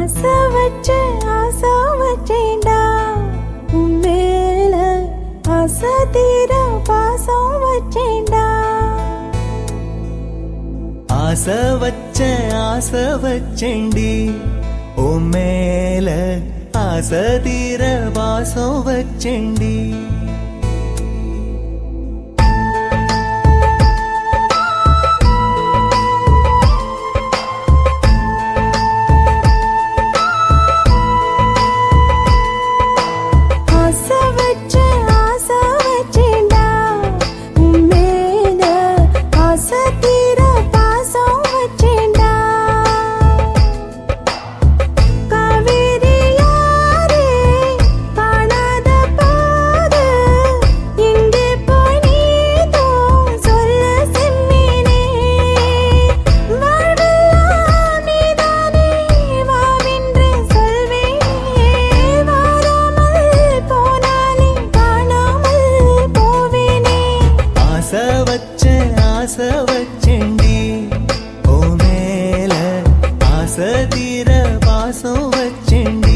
ஆசை வச்சேன்டா உன் மேல ஆசை தீர பாசம் வச்சேன்டா. ஆசை வச்சேன்டி உன் மேல ஆசை தீர பாசம் வச்சேன்டி. ஆசை வச்சேன்டி உன் மேல ஆசை தீர பாசம் வச்சேன்டி.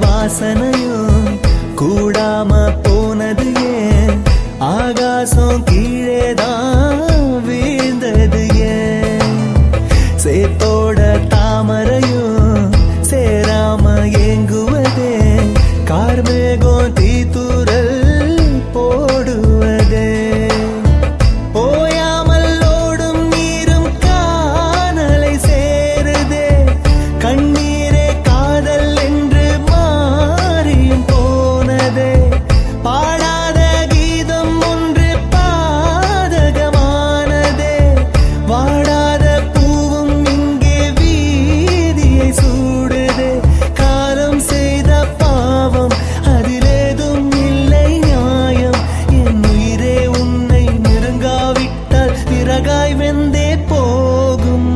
வாசனையும் கூடாம போனது ஏன், ஆகாசம் கீழேதான் வீழ்ந்தது ஏன், சேத்தோட தாமரையும் சேராம ஏங்குவதே, கார்மேகம் தீத்துரல் போடுவதே, ஓயாமல் ஓடும் நீரும் காணலை சேருதே, கண்ணீரே காதல் என்று மாறியும் போனதே, பாடாத கீதம் ஒன்று பாதகமானதே, வாடாத பூவும் இங்கே வீதியை சூடுதே, காலம் செய்த பாவம் அதிலேதும் இல்லை நியாயம், என் உயிரே உன்னை நெருங்காவிட்டால் விறகாய் வெந்தே போகும்.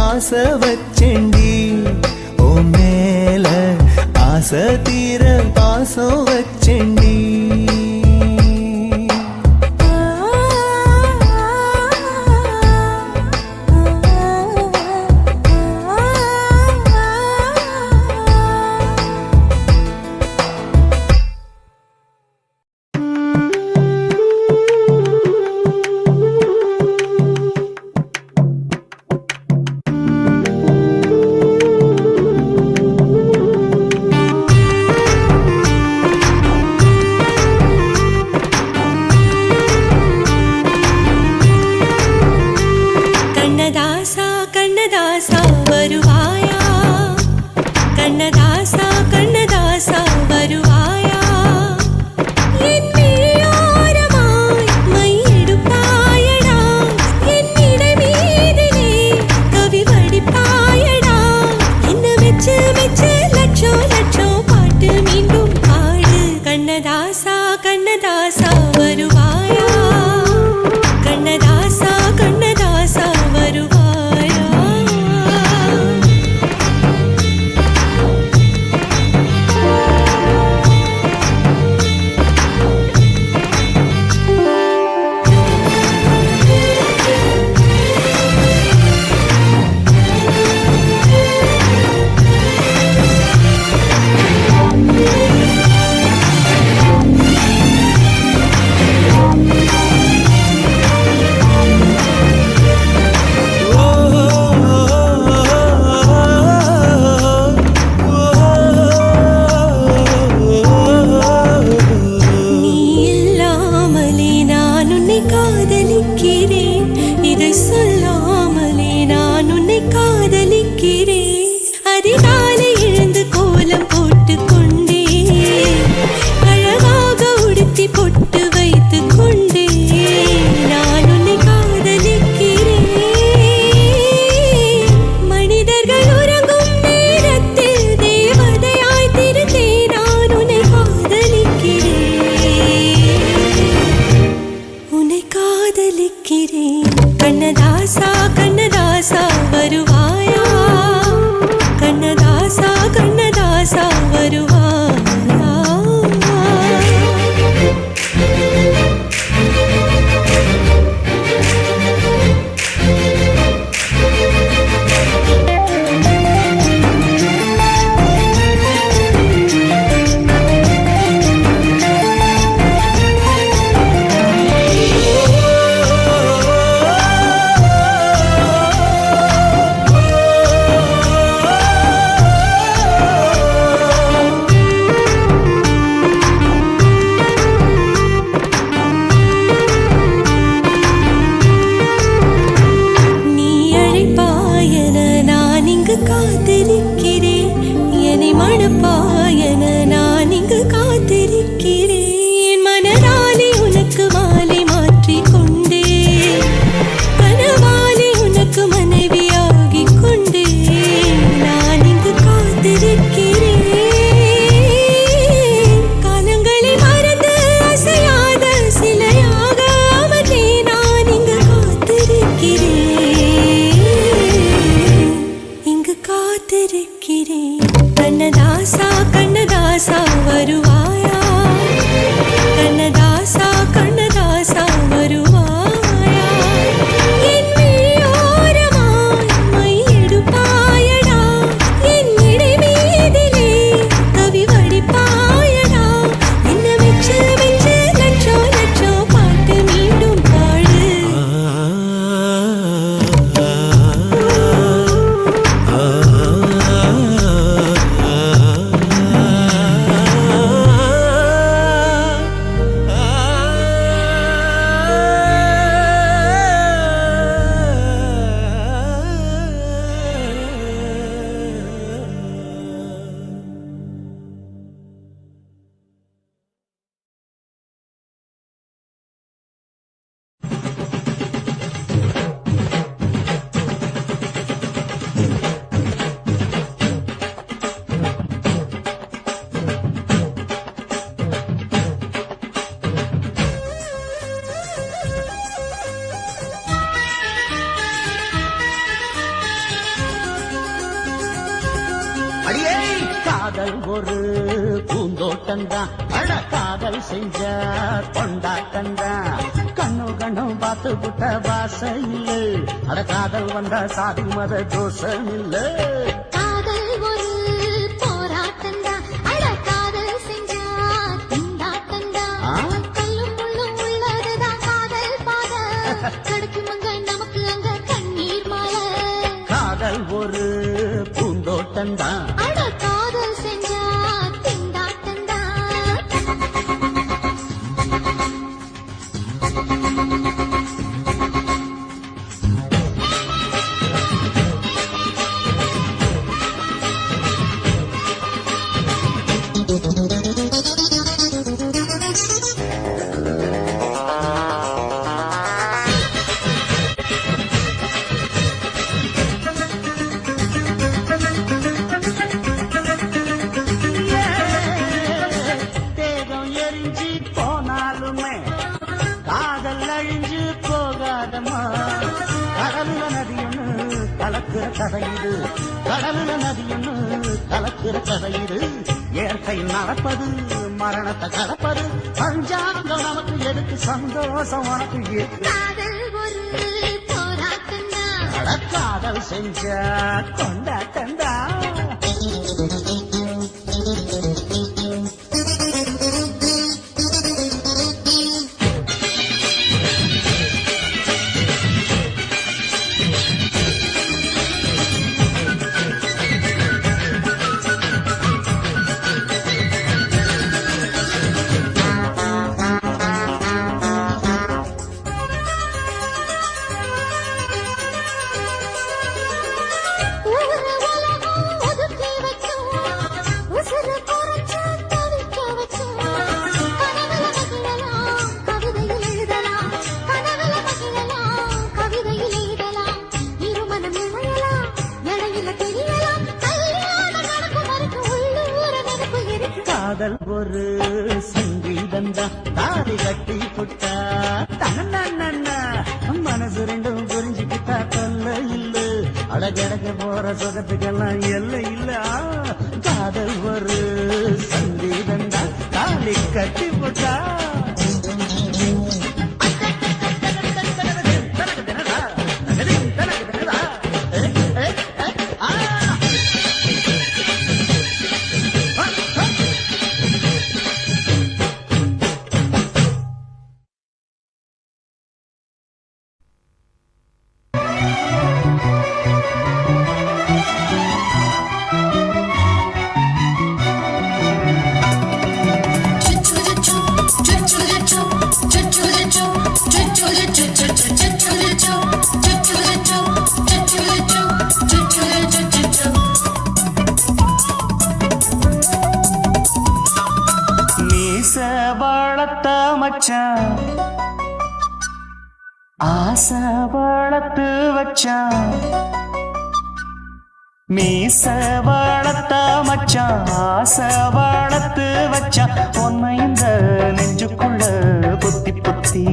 ஆசை வச்சேன்டி உன் மேல ஆசை தீர பாசம் வச்சேன்டி. கண்ணதாசா வருவாயா, கண்ணதாசா கண்ணதாசா வருவாயா, என் விழியோரமாய் மையெடுப்பாயடா, என் இடை மீதிலே கவி வடிப்பாயடா, என்ன மெச்சு மெச்சு லட்சம் லட்சம் பாட்டு மீண்டும் பாடு. கண்ணதாசா கண்ணதாசா வருவாயா, கண்ணதாசா கண்ணதாசா வருவாயா. நீ இல்லாமலே நான் உன்னை காதலிக்கிறேன், இதை சொல்லாமலே நான் உன்னை காதலிக்கிறேன். அதிகாலை எழுந்து கோலம் போட்டுக் கொண்டே, அழகாக உடுத்தி பொட்டு வைத்துக் கொண்டே நான் உன்னை காதலிக்கிறேன். மனிதர்கள் உறங்கும் நேரத்தில் தேவதையாய் திருந்தே நான் உன்னை காதலிக்கிறேன், உன்னை காதலிக்கிறேன். கண்ணதாசா கண்ணதாசா வருவாயா, கண்ணதாசா கண்ணதாசா வருவாயா. நீ அழைப்பாயன நான் இங்கு காத்திருக்கிறேன், என்னை மணப்பாயன நான் இங்கு காத்திருக்கிறேன். மனதாலே உனக்கு மாலை மாற்றிக் கொண்டே, கனவாலே உனக்கு மனைவியாகிக் கொண்டே நான் இங்கு காத்திருக்கிறேன். காலங்களை மறந்து அசையாத சிலையாக அமர்ந்தே நான் இங்கு காத்திருக்கிறேன், இங்கு காத்திருக்கிறேன். கண்ணதாசா கண்ணதாசா வருவாயா, கண்ணதாசா கண்ணதாசா வருவாயா, என் விழியோரமாய் மையெடுப்பாயடா, என் இடை மீதிலே கவி வடிப்பாயடா, என்ன மெச்சு மெச்சு லட்சம் லட்சம் பாட்டு மீண்டும் பாடு. அடியே காதல் ஒரு பூந்தோட்டந்தான், அட காதல் செஞ்ச கொண்டாட்டந்தான். கண்ணு கண்ணும் பார்த்து விட்ட வாசம் இல்லை, அட காதல் வந்த சாதி மத தோஷம் இல்லை. காதல் ஒரு போராட்டந்தா, அட காதல் செஞ்சா திண்டாட்டந்தா. கல்லும் முள்ளும் உள்ளதுதான் காதல் பாத, கிடைக்கும் அங்க நமக்கு அங்க கண்ணீர் மாலை. காதல் ஒரு பூந்தோட்டந்தான், அட காதல் செஞ்சா திண்டாட்டந்தா. நதி ஒண்ணு கலக்குற கதை இது கடலுல நதி ஒண்ணு கலக்குற கதை இது இயற்கை நடப்பது மரணத்தை கடப்பது பஞ்சாங்கம் நமக்கு எதுக்கு சந்தோஷம் உனக்கு எதுக்கு காதல் ஒரு போராட்டம்தான் காதல் செஞ்ச கொண்டாட்டந்தா ஊரு உலகம் ஒதுக்கி வச்சோம் உசுறு குறைச்சு தவிக்க வச்சோம் கனவுல மகிழலாம் கவிதையில் எழுதலாம் கனவுல மகிழலாம் கவிதையில் எழுதலாம் இருமனம் இழையலாம் இடையில தெரியலாம் கல்யாணம் நடக்கும் வரைக்கும் உள்ளூர நினைப்பு இருக்கு காதல் ஒரு சங்கீதந்தா தாலி கட்டி புட்டா தன்னா மனசு ரெண்டும் புரிஞ்சுக்கிட்டா தொல்ல இல்ல அடகடக போற சுகத்துக்கெல்லாம் எல்லை இல்ல காதல் ஒரு சங்கீதந்தா தாலி கட்டி புட்டா மீச வளர்த்த மச்சான் ஆசை வளர்த்து வச்சான் மீச வளர்த்த மச்சான் ஆசை வளர்த்து வச்சான் உன்னை இந்த நெஞ்சுக்குள்ள பொத்தி பொத்தி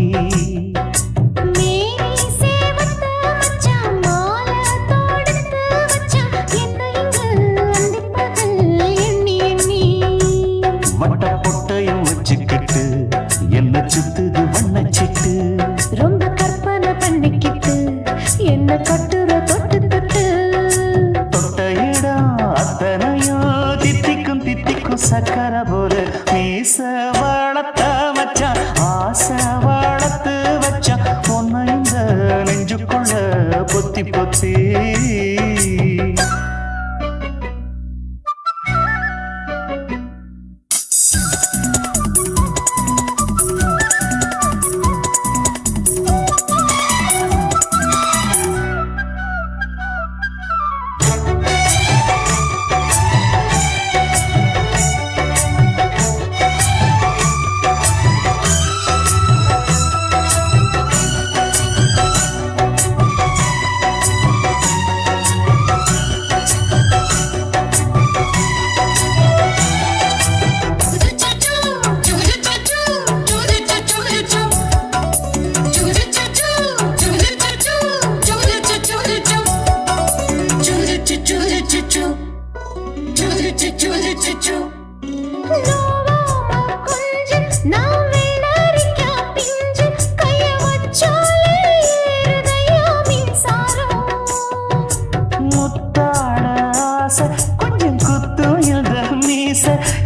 மேனி சேவத்த மச்சான் மாலை தொடுத்து வச்சான் என்ன இங்கு அந்திப்பகல் எண்ணி எண்ணி வட்ட பொட்டையும் வச்சுக்கிட்டு என்ன சுத்துது வண்ணச்சிட்டு ரொம்ப கற்பனை பண்ணிக்கிட்டு என்ன கட்டுற தொட்டு தொட்டு தொட்ட இடம் அத்தனையும் தித்திக்கும் தித்திக்கும் சக்கர போல மீச வளர்த்த மச்சான் ஆசை வளர்த்து வச்சான் உன்னை இந்த நெஞ்சுக்குள்ள பொத்தி பொத்தி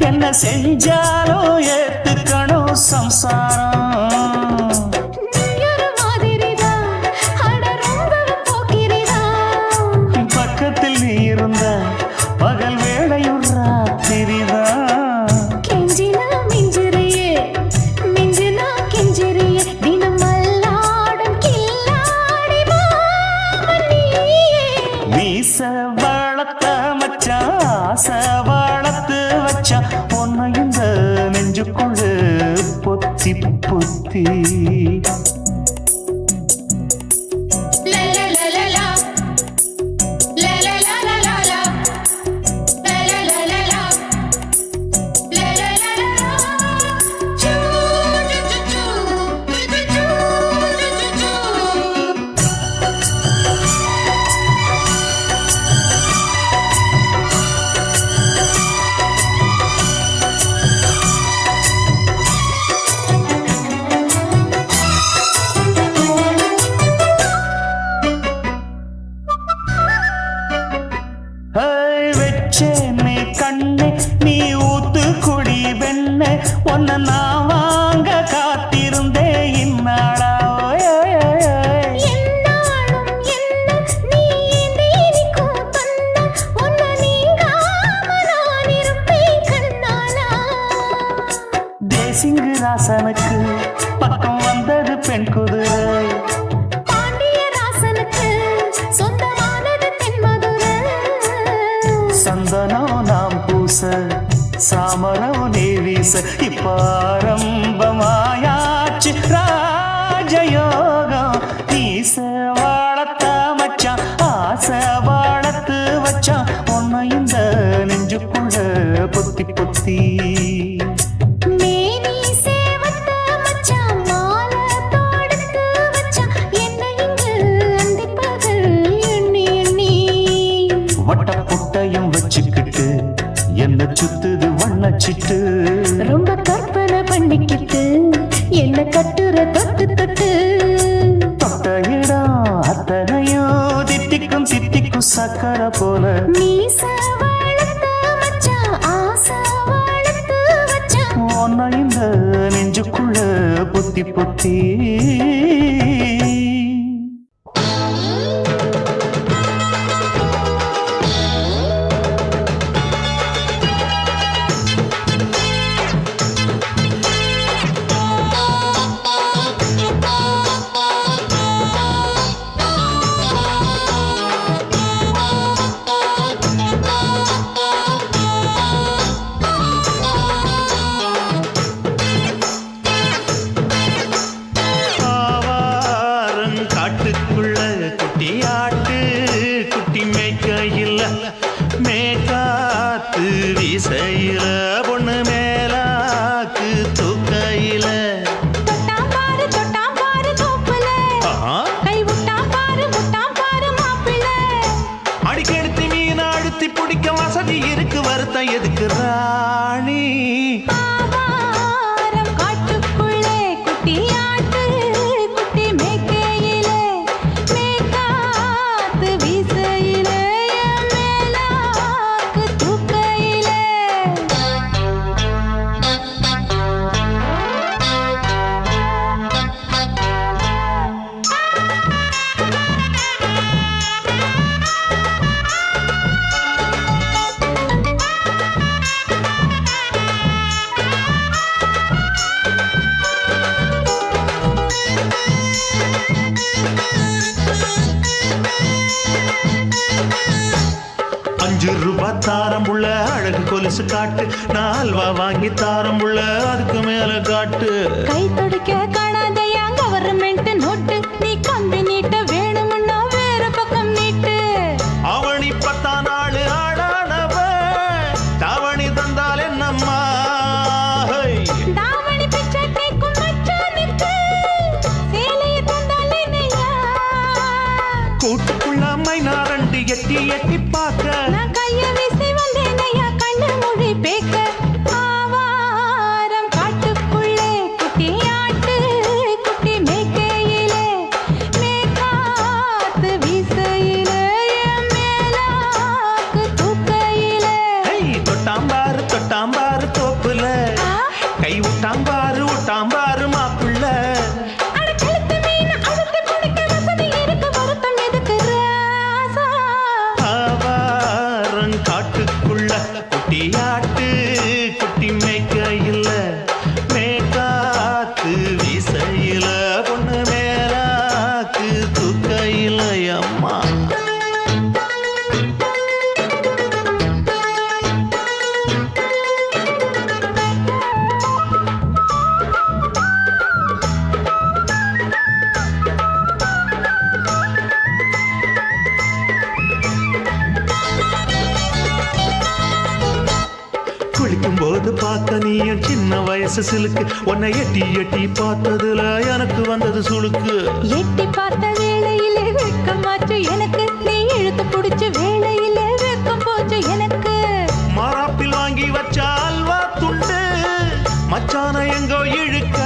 என்ன செஞ்சாலும் ஏத்துக்கணும் சம்சாரம் பக்கத்தில் நீ இருந்த பகல் வேளையும் ராத்திரிதான் கெஞ்சினா மிஞ்சிறியே மிஞ்சினா கெஞ்சிறியே தினம் மல்லாடும் கில்லாடி மாமணியே மீச வளர்த்த மச்சான் ஆசை வளர்த்து வச்சா உன்னை இந்த நெஞ்சுக்குள்ளு பொத்தி பொத்தி உன்னை நான் வாங்க காத்திருந்தே இந்நாளா என்னாலும் என்ன நீ ஏந்தினிக்கும் தந்த உன்னை நீங்காம நான் இருப்பேன் கண்ணாலா. தேசிங்கு ராசனுக்கு பக்கம் வந்தது பெண் குதிரை பாண்டிய ராசனுக்கு சொந்தமானது தென்மதுரை. சந்தனம் நாம் பூச சாமரம் நீ வீச இப்ப ஆரம்பமாயாச்சு ராஜயோகம். ஈச வாழத்த மச்சான் ஆசை வாழத்து வச்சான் உன்னை இந்த நெஞ்சுக்குள்ள பொத்தி பொத்தி. மேனி சேவத்த மச்சான் மாலை தொடுத்து வச்சான் என்னை இங்கு அந்திப்பகல் எண்ணி எண்ணி. வட்ட புட்டையும் வச்சுக்கிட்டு என்ன சுத்துது வண்ணச்சிட்டு. ரொம்ப கற்பனை பண்ணிக்கிட்டு என்ன கட்டுற தொட்டு தொட்டு. தொட்ட இடம் அத்தனையும் தித்திக்கும் தித்திக்கும் சக்கரை போல. மீச வளர்த்த மச்சான் ஆசை வளர்த்து வச்சான் உன்னை இந்த நெஞ்சுக்குள்ள பொத்தி பொத்தி. காட்டுக்குள்ள குட்டி ஆட்டு குட்டி மேய்க்கையில் மேக்காத்து வீசையில பொண்ணு மேலாக்கு தூக்கையில. தொட்டாம் பாரு தோப்புல கை விட்டாம் பாரு மாப்பிள்ள. அடிக்கெடுத்து மீன் அழுத்தி பிடிக்க வசதி இருக்கு வருத்தம் எதுக்கு ராணி. ஆவாரம் காட்டுக்குள்ளே குட்டி ஆட்டு குட்டி மேய்க்கையிலே மேய்க்காத்து வீசையிலே என் மேலாக்கு தூக்கையிலே. ₹5 தாரம்புள்ள அழகு கொலுசு காட்டு. 4 வாங்கி தாரம்புள்ள அதுக்கு மேல காட்டு. கை தொடுக்க காணாதையா கவர்மெண்ட் நோட்டு. நீ கம்பி நீட்ட வேணும்னா வேற பக்கம் நீட்டு. அவனி 10 நாள் ஆடானவ தாவணி தந்தால் என்னம்மா. தாவணி பிச்சை கேக்கும் மச்சானுக்கு சேலையை தந்தாலே நெய்யா. கூட்டுக்குள்ள மைனாரண்டி எட்டி எட்டி பார்க்க நான் கைய வீசி வந்தேன் ஐயா கண்ணு மொழி பேக்க. ஆவாரம் காட்டுக்குள்ளே குட்டி ஆட்டு குட்டி மேய்க்கையிலே மேய்க்காத்து வீசையிலே என் மேலாக்கு தூக்கையிலே. தொட்டாம்பாரு தோப்புல கை விட்டாம்பாரு மாப்புள்ள. அட கழுத்து மீன் அழுத்து குடிக்க வசதி இருக்கு வருத்தம் எதுக்கு ராசா. ஆவாரம் காட்டுக்குள்ள குட்டி ஆட்டு குட்டி மேய்க்கையில் மேற்காத்து வீசையில பொண்ணு மேலாக்கு தூக்கையில் அம்மா. குளிக்கும் போது பார்த்த நீயும் சின்ன வயசு சிலுக்கு. உன்னை எட்டி எட்டி பார்த்ததுல எனக்கு வந்தது சுளுக்கு. எட்டி பார்த்த வேளையிலே வெட்கமாச்சு எனக்கு. நீ இழுத்து புடிச்சு வேளையிலே வெட்கம் போச்சு எனக்கு. மாறாப்பில் வாங்கி வச்ச அல்வா துண்டு மச்சான எங்கோ இழுக்க.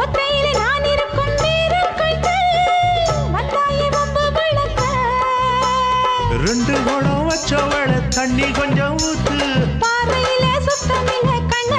ஒத்தையிலே நான் இருக்கும் நேரம் கண்டு வந்தாயே வம்பு விளக்க. 2 குடம் வச்சவள தண்ணி கொஞ்சம் ஊத்து. பாறையிலே சுத்தமில்லை கண்ண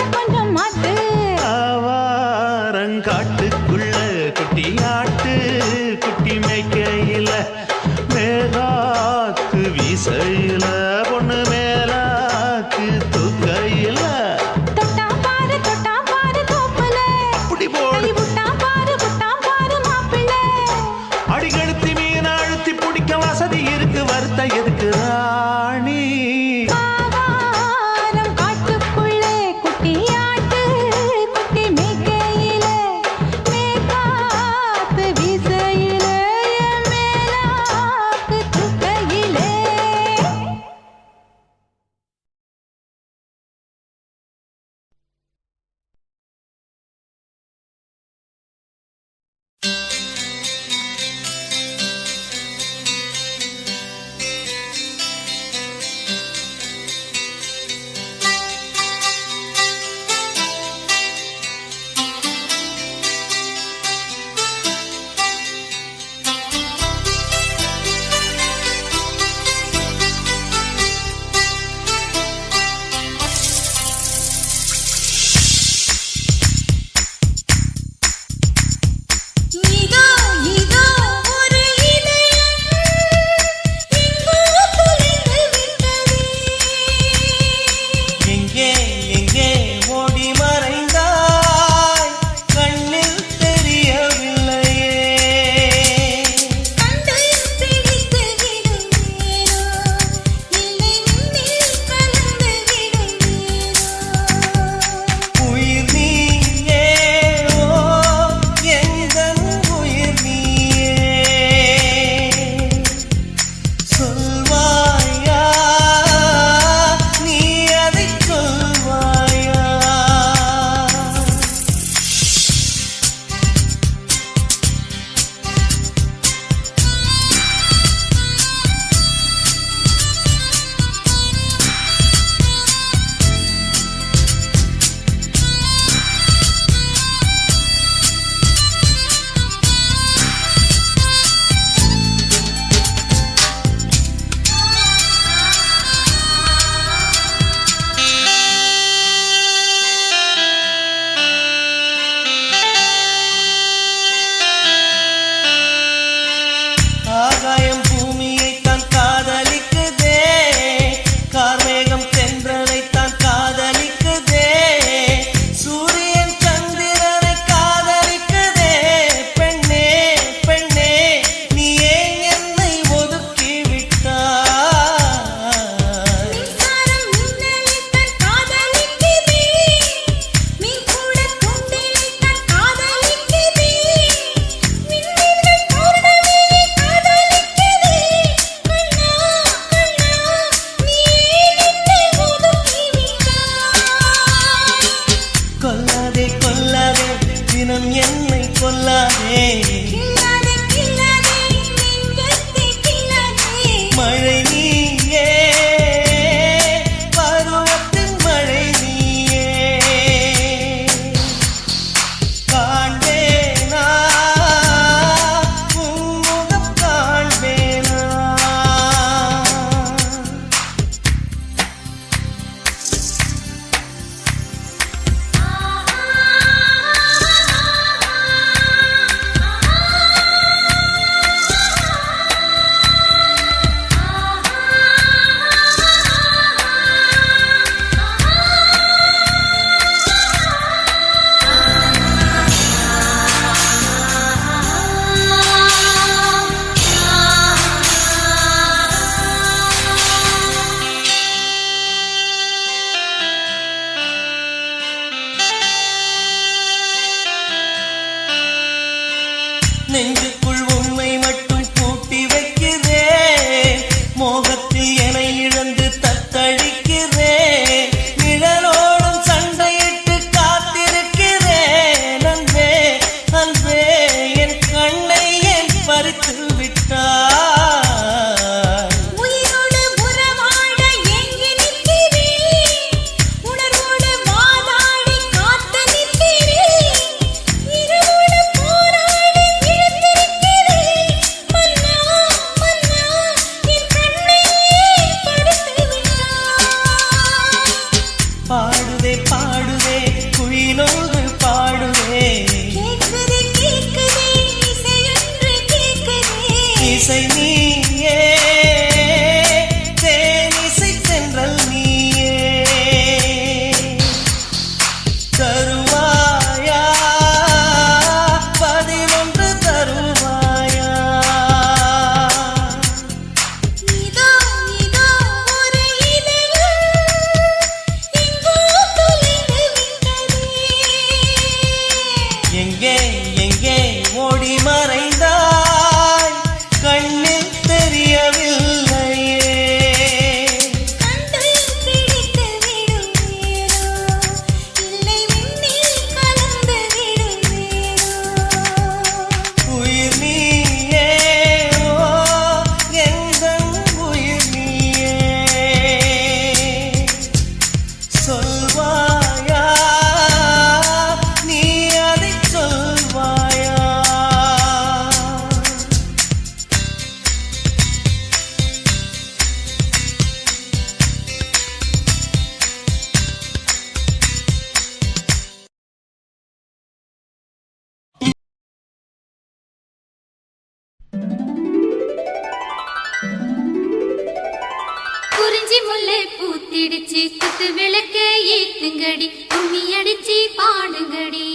பூத்திடுச்சு குத்து விளக்க ஏத்துங்கடி கும்மி அடிச்சு பாடுங்கடி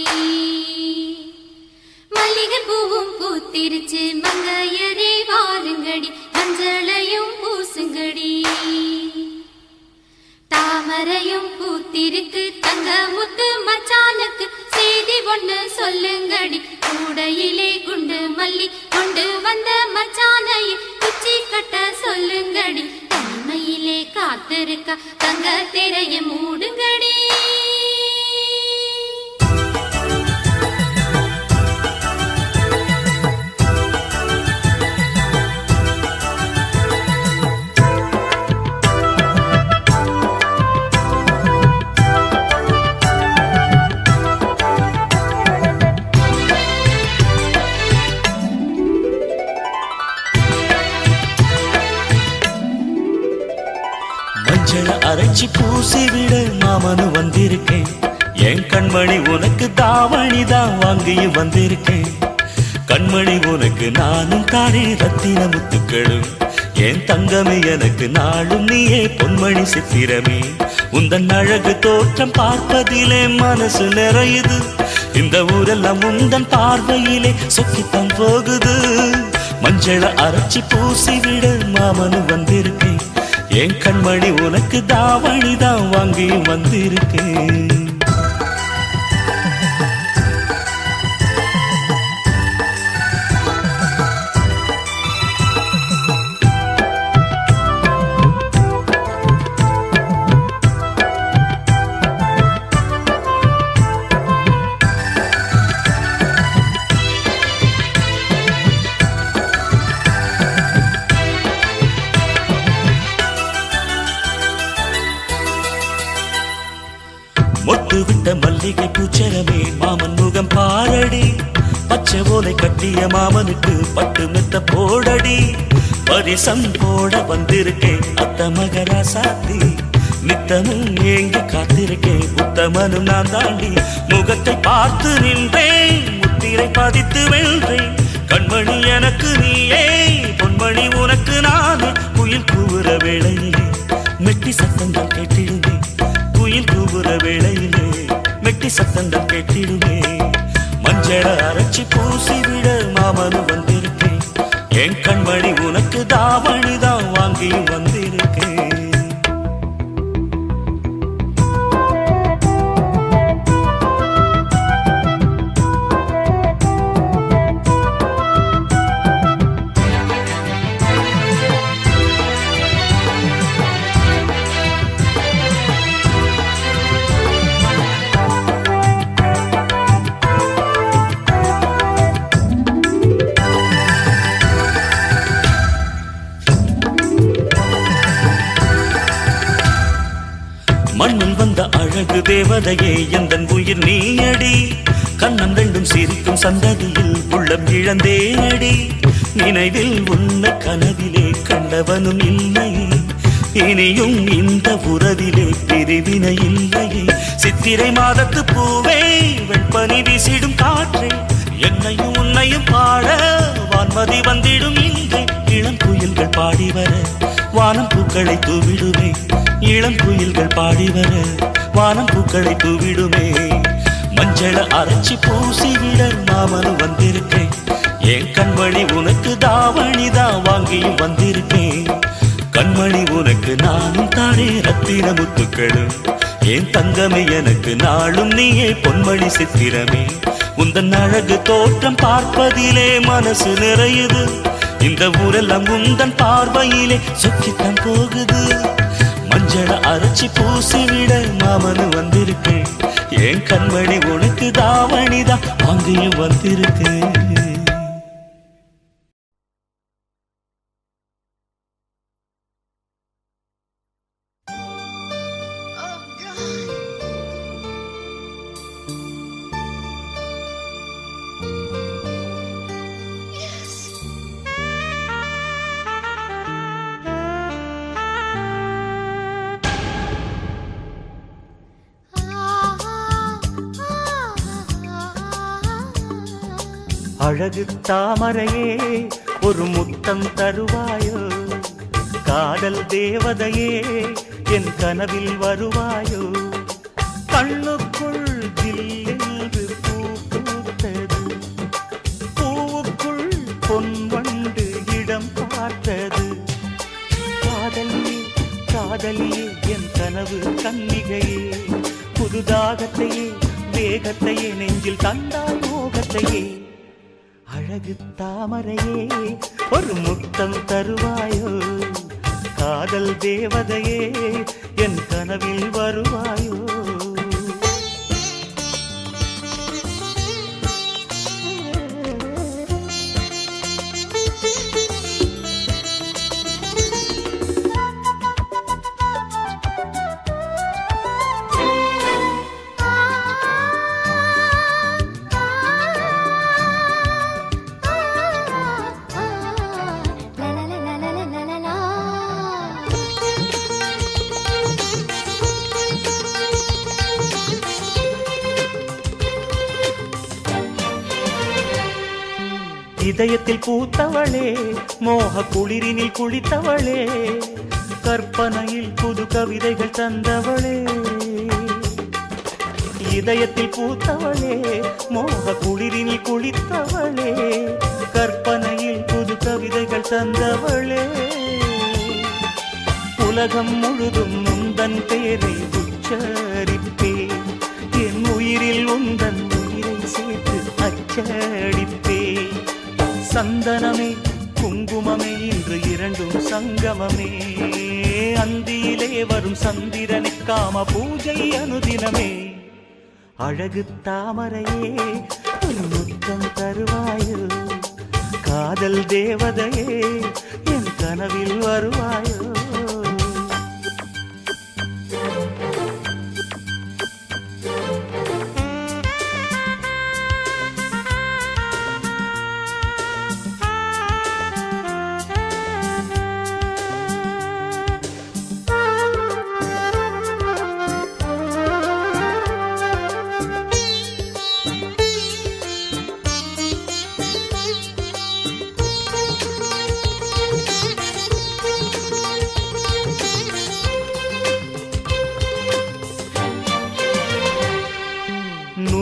மல்லிகை பூவும் பூத்திருச்சு மங்கையரே வாருங்கடி மஞ்சளையும் பூசுங்கடி தாமரையும் பூத்திருக்கு தங்க முத்து மச்சானுக்கு செய்தி ஒண்ணு சொல்லுங்கடி கூடையிலே குண்டு மல்லி கொண்டு வந்த மச்சானையை குச்சி கட்ட சொல்லுங்கடி தனிமையிலே காத்திருக்க தங்க திரைய மூடுங்கடி அரைச்சி பூசி விட மாமனு வந்திருக்கேன் என் கண்மணி உனக்கு தாவணி தான் வாங்கியும் வந்திருக்கேன் கண்மணி உனக்கு நானும் தானே ரத்தின முத்துக்களும் என் தங்கமே எனக்கு நாளும் நீயே பொன்மணி சித்திரமே உந்தன் அழகு தோற்றம் பார்ப்பதிலே மனசு நிறையுது இந்த ஊரெல்லாம் உந்தன் பார்வையிலே சொக்கித்தான் போகுது மஞ்சள அரைச்சி பூசி விட மாமனு வந்திருக்கேன் என் கண்மணி உனக்கு தாவணி தான் வாங்கி வந்திருக்கேன் மொட்டு விட்ட மல்லிகை பூச்சரமே மாமன் முகம் பாரடி பச்சை ஓலை கட்டிய மாமனுக்கு பட்டு மெத்த போடடி பரிசம் போட வந்திருக்கேன் அத்த மகராசாத்தி நித்தமும் ஏங்கி காத்திருக்கேன் உத்தமனும் நான் தாண்டி முகத்தை பார்த்து நின்றேன் முத்திரை பதித்து வென்றேன் கண்மணி எனக்கு நீயே பொன்மணி உனக்கு நானே குயில் கூவுற வேளையிலே மெட்டி சத்தங்கள் கேட்டிடுமே குயில் கூவுற வேளையிலே மெட்டி சத்தங்கள் கேட்டிடுமே மஞ்சள அரைச்சி பூசி விட மாமனு வந்திருக்கேன் என் கண்மணி உனக்கு தாவணி தான் வாங்கி வந்திருக்கேன் மண்ணில் வந்த அழகு தேவதையே எந்தன் உயிர் நீயடி கண்ணம் ரெண்டும் சிரிக்கும் சந்ததியில் உள்ளம் இழந்தேனடி நினைவில் உன்னை கனவிலே கண்டவனும் இல்லையே இனியும் இந்த உறவிலே பிரிவினை இல்லையே சித்திரை மாதத்து பூவே வெண்பனி வீசிடும் காற்றே என்னையும் உன்னையும் பாட வான்மதி வந்திடும் இங்கே இளம் குயில்கள் பாடி வர வானம் பூக்களை தூவிடுமே இளம் குயில்கள் பாடி வர வானம் பூக்களை தூவிடுமே மஞ்சள அரைச்சி பூசி விட மாமனு வந்திருக்கேன் என் கண்மணி உனக்கு தாவணி தான் வாங்கியும் வந்திருக்கேன் கண்மணி உனக்கு நானும் தானே ரத்தின முத்துக்களும் என் தங்கமே எனக்கு நாளும் நீயே பொன்மணி சித்திரமே உந்தன் அழகு தோற்றம் பார்ப்பதிலே மனசு நிறையுது இந்த ஊரெல்லாம் உந்தன் பார்வையிலே சொக்கித்தான் போகுது மஞ்சள அரைச்சி பூசி விட மாமனு வந்திருக்கேன் என் கண்மணி உனக்கு தாவணிதான் வாங்கியும் வந்திருக்கேன் அழகு தாமரையே ஒரு முத்தம் தருவாயோ காதல் தேவதையே என் கனவில் வருவாயோ கண்ணுக்குள் ஜில்லென்று பூ பூத்தது பூவுக்குள் பொன்வண்டு இடம் பார்த்தது காதலியே காதலியே என் கனவு கன்னிகையே புதுதாகத்தையே வேகத்தையே நெஞ்சில் தந்தாய் மோகத்தையே அழகு தாமரையே ஒரு முத்தம் தருவாயோ காதல் தேவதையே என் கனவில் வருவாயோ இதயத்தில் பூத்தவளே மோக குளிரினில் குளித்தவளே கற்பனையில் புது கவிதைகள் தந்தவளே இதயத்தில் பூத்தவளே மோக குளிரினில் குளித்தவளே கற்பனையில் புது கவிதைகள் தந்தவளே உலகம் முழுதும் உந்தன் பேரை உச்சரிப்பேன் என் உயிரில் உந்தன் உயிரை சேர்த்து அச்சடிப்பேன் சந்தனமே குங்குமமே இன்று இரண்டும் சங்கமமே அந்தியிலே வரும் சந்திரனை காம பூஜை அனுதினமே அழகு தாமரையே ஒரு முத்தம் தருவாயோ காதல் தேவதையே என் கனவில் வருவாயோ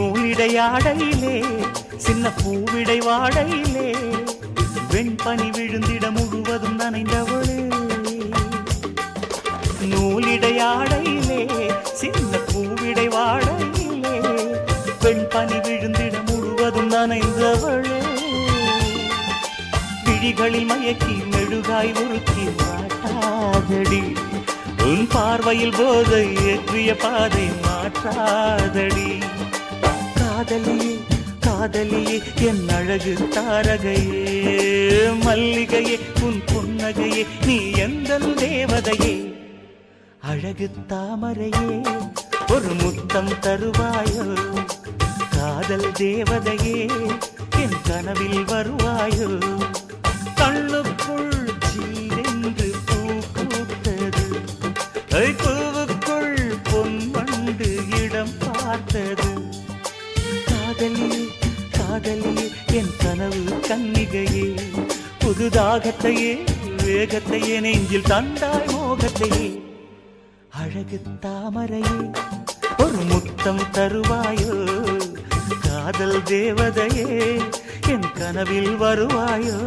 நூலிடையாடையிலே சின்ன பூவிடை வாடையிலே வெண்பனி விழுந்திட முழுவதும் நனைந்தவளே நூலிடையாடையிலே சின்ன பூவிடை வாடையிலே வெண்பனி விழுந்திட முழுவதும் நனைந்தவளே விழிகளில் மயக்கி மெழுகாய் உருக்கி மாட்டாதடி உன் பார்வையில் போதை ஏற்றிய பாதை மாற்றாதடி காதலியே காதலியே என் அழகு தாரகையே மல்லிகையே உன் புன்னகையே நீ எந்த தேவதையே அழகு தாமரையே ஒரு முத்தம் தருவாயோ காதல் தேவதையே என் கனவில் வருவாயோ கண்ணுக்குள் ஜீவென்று பூ பூத்தது பூவுக்குள் பொன்வண்டு இடம் பார்த்தது காதலியே காதலியே என் கனவு கன்னிகையே புதுதாகத்தையே வேகத்தையே நெஞ்சில் தந்தாய் மோகத்தையே அழகு தாமரையே ஒரு முத்தம் தருவாயோ காதல் தேவதையே என் கனவில் வருவாயோ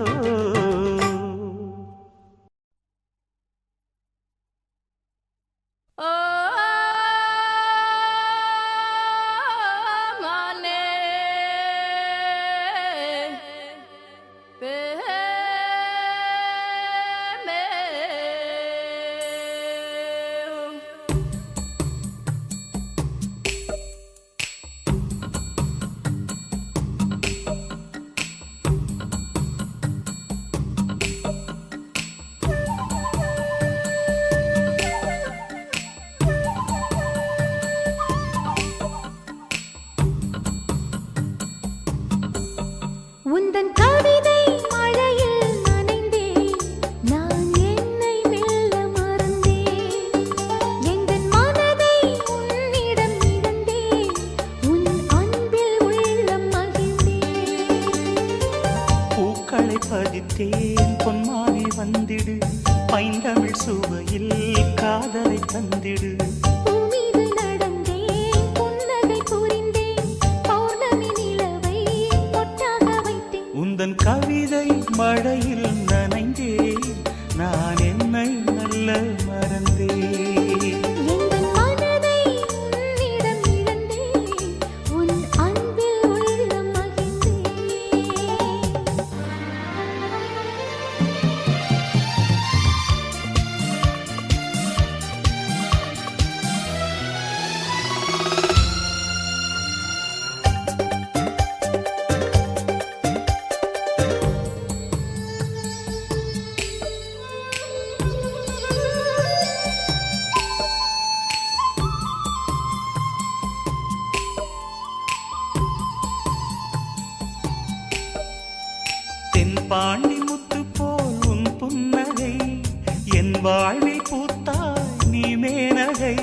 வாழ்வில் பூத்தாய் நீ மேனகை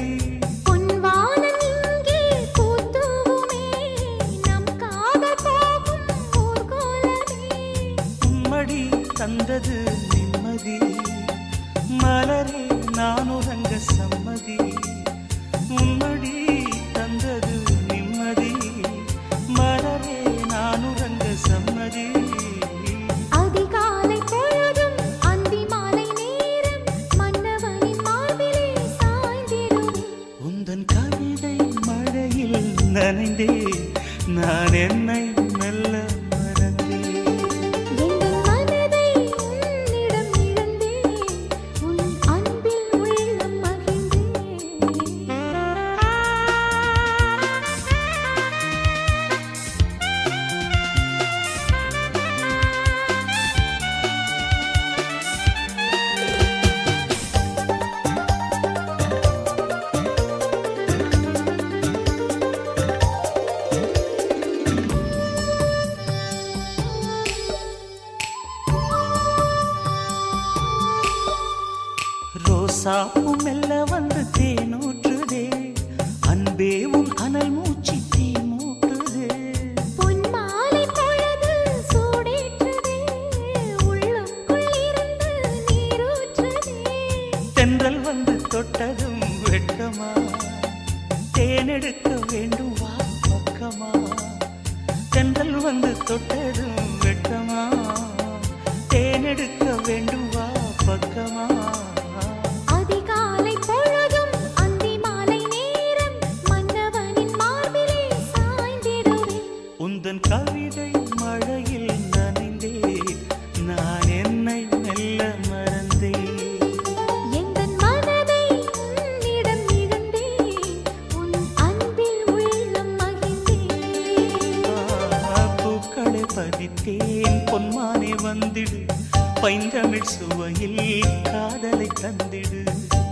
பொன்வானம் இங்கே பூத்தூவுமே நம் காதல் போகும் ஊர்கோலமே உம்மடி தந்தது நிம்மதி மலரே நான் உறங்க சம்மதி உம்மடி தந்தது நிம்மதி மலரே நான் உறங்க சம்மதி அதிகாலை பொழுதும் அந்தி மாலை நேரம் மன்னவனின் மார்பிலே சாய்ந்திடுமே உந்தன் கவிதை மழையில் நனைந்தே நான் என்னை மெல்ல மறந்தேன் எங்கள் மனதை உன்னிடம் இழந்தேன் உன் அன்பில் உள்ளம் மகிழ்ந்தேன் ரோசாப்பூ மெல்ல வந்து தேனூற்றுதே அன்பே உன் அனல் மூச்சு தீ மூட்டுதே பொன்மாலை பொழுது சூடேற்றுதே உள்ளுக்குள் இருந்து நீரூற்றுதே தென்றல் வந்து தொட்டதும் வெட்கமா தேனெடுக்க வேண்டும் வா பக்கமா தென்றல் வந்து தொட்டதும் வெட்கமா தேனெடுக்க வேண்டும் வா பக்கமா அதிகாலை பொழுதும் அந்தி மாலை நேரம் மன்னவனின் மார்பிலே சாய்ந்திடுவே உந்தன் கவிதை மழையில் நனைந்தே நான் என்னை மெல்ல மறந்தேன் எங்கள் மனதை உன்னிடம் இழந்தேன் உன் அன்பில் உள்ளம் மகிழ்ந்தேன் பூக்களை பதித்தேன் பொன்மானே வந்திடு பைந்தமிழ் சுவையில் காதலை தந்திடு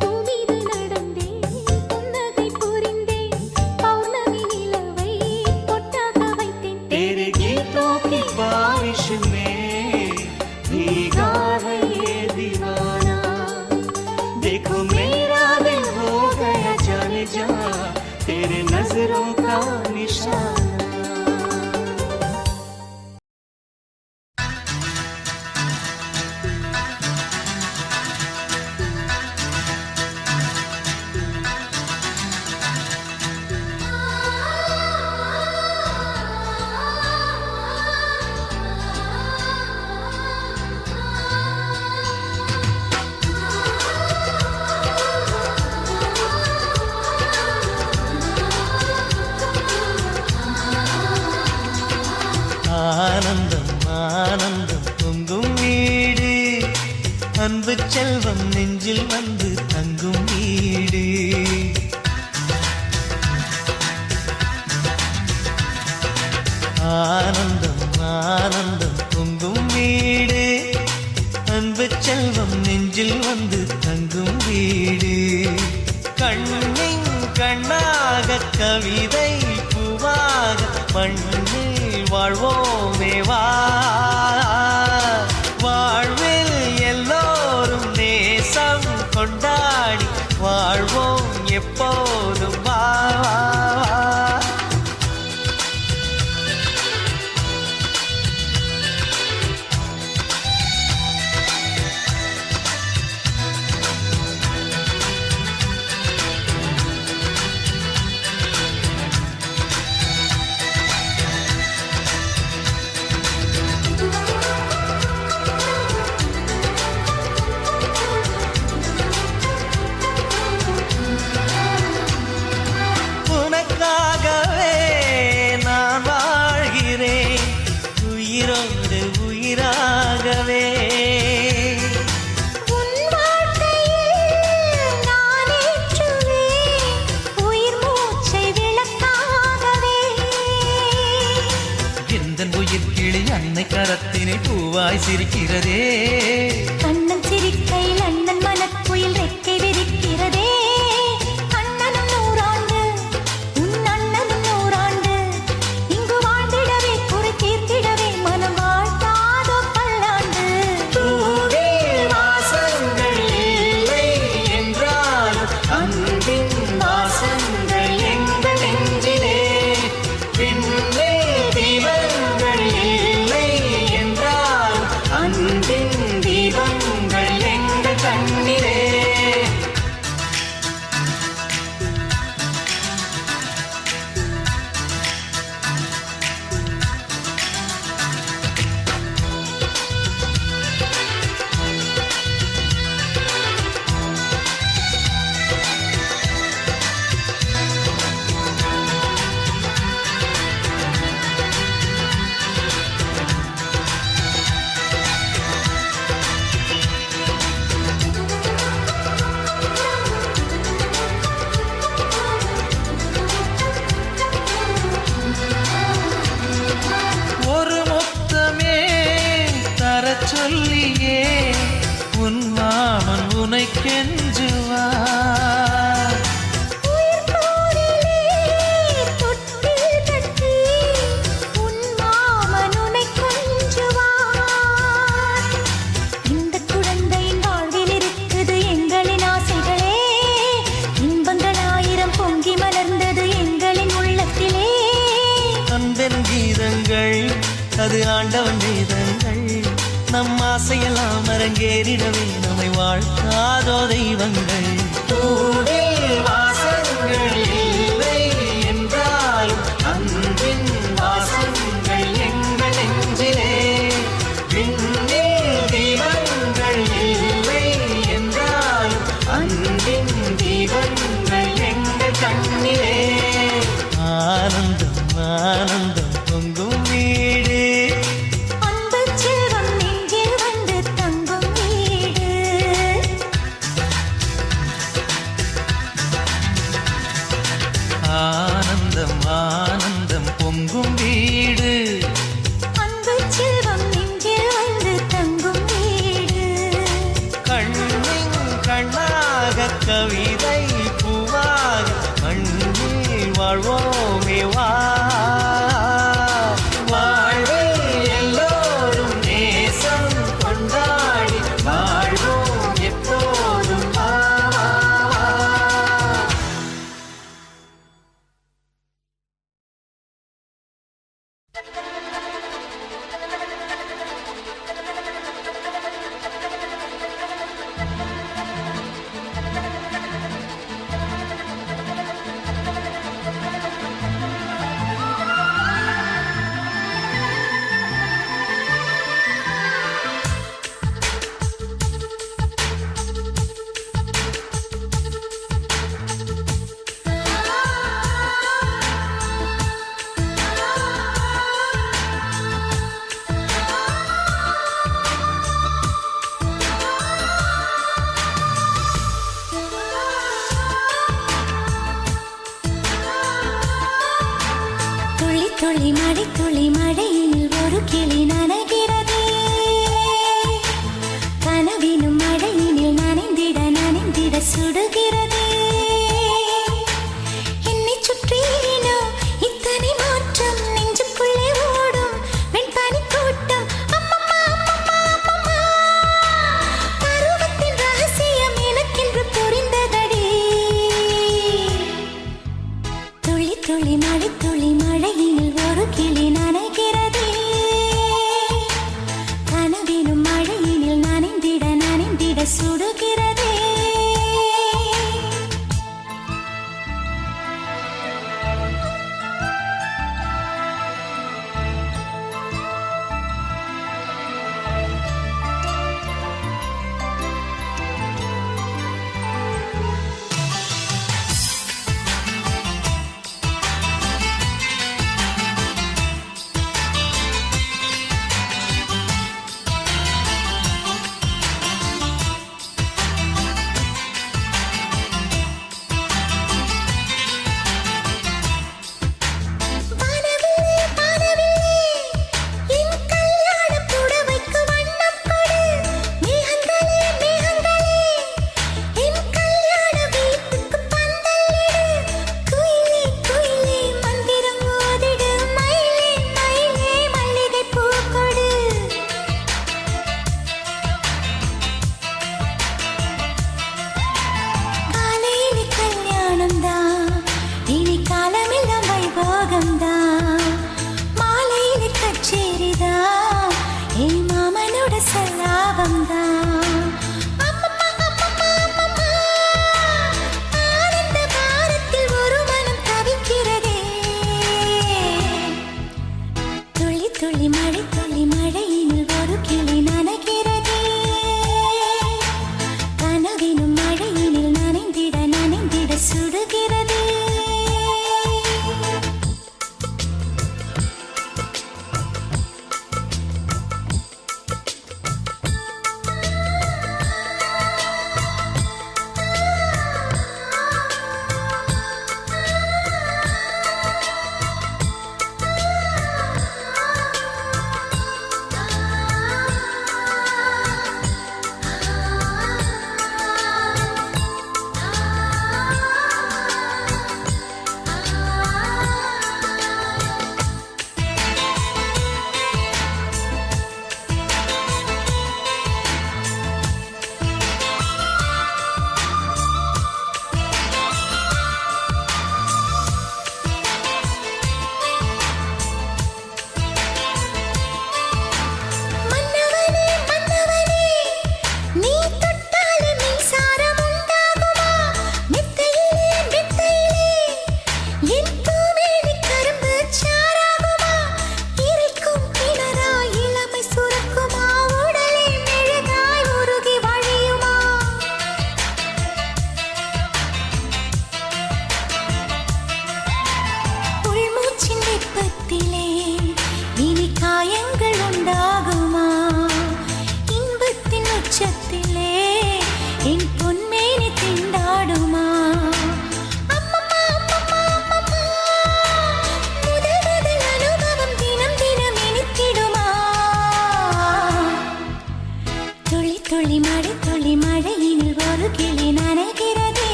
பூமீது நடந்தேன் புன்னகை புரிந்தேன் பௌர்ணமி நிலவை பொட்டாக வைத்தேன் तेरे गीतों की बारिश में भीगा है ये दीवाना देखो मेरा दिल हो गया जाने जा तेरे नजरों का निशाना ஆனந்தம் ஆனந்தம் பொங்கும் வீடு அன்பு செல்வம் நெஞ்சில் வந்து தங்கும் வீடு ஆனந்தம் ஆனந்தம் பொங்கும் வீடு அன்பு செல்வம் நெஞ்சில் வந்து தங்கும் வீடு கண்ணின் கண்ணாக கவிதை பூவாக மண்ணில் வாழ்வோமே வா வாழ்வில் எல்லோரும் நேசம் கொண்டாடி வாழ்வோம் எப்போதும் வா கரத்தினை பூவாய் சிரிக்கிறதே கண்ணன் சிரிக்கையில் அண்ணன் மனக்குயில் ரெக்கை விரிக்கிறதே அண்ணனும் நூறாண்டு உன் அண்ணனும் நூறாண்டு இங்கு வாழ்ந்திடவே குறை தீர்த்திடவே மனம் வாழ்த்தாதோ பல்லாண்டு பூவில் வாசங்கள் இல்லை மாமன் உனை கெஞ்சுவார். உயிர் போரிலே தொட்டில் கட்டி உன் மாமன் உன்னை கொஞ்சுவார். இந்த குழந்தையின் வாழ்வில் இருக்குது எங்களின் ஆசைகளே, இன்பங்கள் 1000 பொங்கி மலர்ந்தது எங்களின் உள்ளத்திலே. அன்பென் கீதங்கள் அது ஆண்டவன் கீதங்கள், நம் ஆசையெல்லாம் அரங்கேறிடவே நம்மை வாழ்த்தாதோ தெய்வங்கள். பூவில் வாசங்கள் இல்லை என்றாலும் அன்பின் வாசங்கள் எங்கள் நெஞ்சிலே. விண்ணில் தீபங்கள் இல்லை என்றாலும் அன்பின் தீபங்கள் எங்கள் கண்ணிலே. ஆனந்தம் ஆனந்தம் பொங்கும் வீடு, அன்பு செல்வம் நெஞ்சில் வந்து தங்கும் வீடு. ஆனந்தம் ஆனந்தம் பொங்கும் வீடு. அன்பு செல்வம் நெஞ்சில் வந்து தங்கும் வீடு. கண்ணின் கண்ணாக கவிதை பூவாக மண்ணில் வாழ்வோமே வா. வாழ்வில் எல்லோரும் நேசம் கொண்டாடி வாழ்வோம் எப்போதும் வா. துளி துளி மழை துளி மழையில் ஒரு கிளி நனைகிறதே, கனவினும் மழையினில் நனைந்திட நனைந்திட சுடுகிறதே. என்னை சுற்றினோ இத்தனை மாற்றம், நெஞ்சுக்குள்ளே ஓடும் வெண்பனி கூட்டம். அம்மம்மா அம்மம்மா அம்மம்மா, பருவத்தின் ரகசியம் எனக்கென்று புரிந்ததடி. துளி துளி மழை துளி மழையில் ஒரு கிளி நனைகிறதே, கனவினும் மழையினில் நனைந்திட நனைந்திட சுடுகிறதே.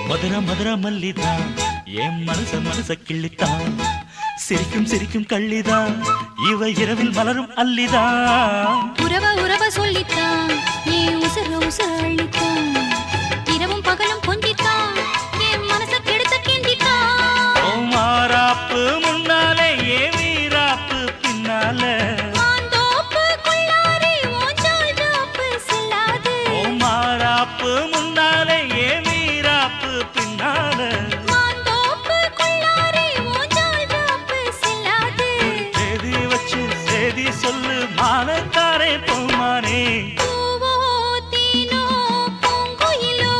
மதுர மதுர மல்லிதான் என் மனச கிள்ளித்தான் சிரிக்கும் சிரிக்கும் கள்ளிதான் இவ இரவில் மலரும் அல்லிதான் உறவ சொல்லித்தான் ஏன் உசர அள்ளித்தான் இரவும் பகலும் கொஞ்சித்தான் என் மனச கெடுத்த கிண்டித்தான் ஓ மாறாப்பு முன்னாலே ஏ வீராப்பு பின்னாலே மாந்தோப்பு கொள்ளாரே ஓஞ்சால் ஜாப்பு செல்லாது ஓ மாறாப்பு முன்னாலே ஏ வீராப்பு பின்னாலே மாந்தோப்பு கொள்ளாரே ஓஞ்சால் ஜாப்பு செல்லாது தேதி வச்சு சேதி சொல்லு மானத்தாரே பூமானே பூவோ தேனோ பூங்குயிலோ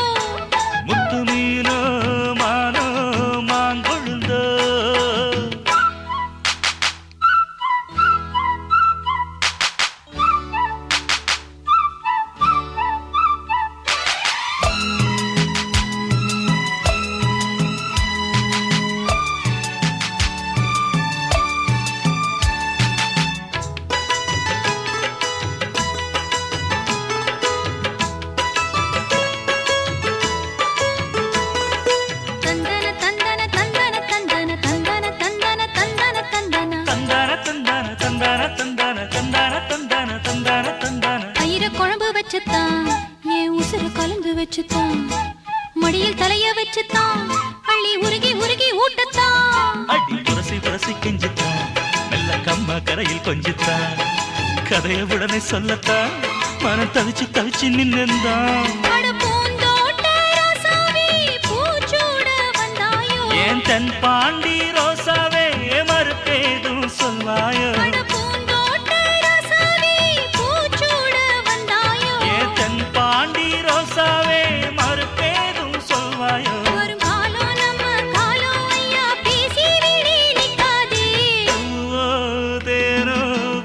முத்து மீனோ மானோ மாங்கொழுந்தோ தந்தன தந்தன தந்தன தந்தன தந்தன தந்தன தந்தன தந்தன தந்தான தந்தான தந்தான தந்தான தந்தான தந்தான தந்தான தயிர குழம்பு வச்சுத்தான் என் உசுறு கலந்து வச்சுத்தான் மடியில் தலைய வச்சுத்தான் அள்ளி உருகி ஊட்டத்தான் அடி புரசி கெஞ்சித்தான் மெல்ல கம்ம கரையில் கொஞ்சித்தான் கதைய உடனே சொல்லத்தான் மனம் தவிச்சு நின்னுந்தான் அட பூந்தோட்ட ரோசாவே பூச்சூட வந்தாயோ ஏன் தென் பாண்டி ரோசாவே மறுப்பேதும் சொல்வாயோ அட பூந்தோட்ட ரோசாவே பூச்சூட வந்தாயோ ஏன் தென் பாண்டி ரோசாவே மறுப்பேதும் சொல்வாயோ வரும் காலம் நம்ம காலம் ஐயா பேசி விடி நிக்காதே பூவோ தேனோ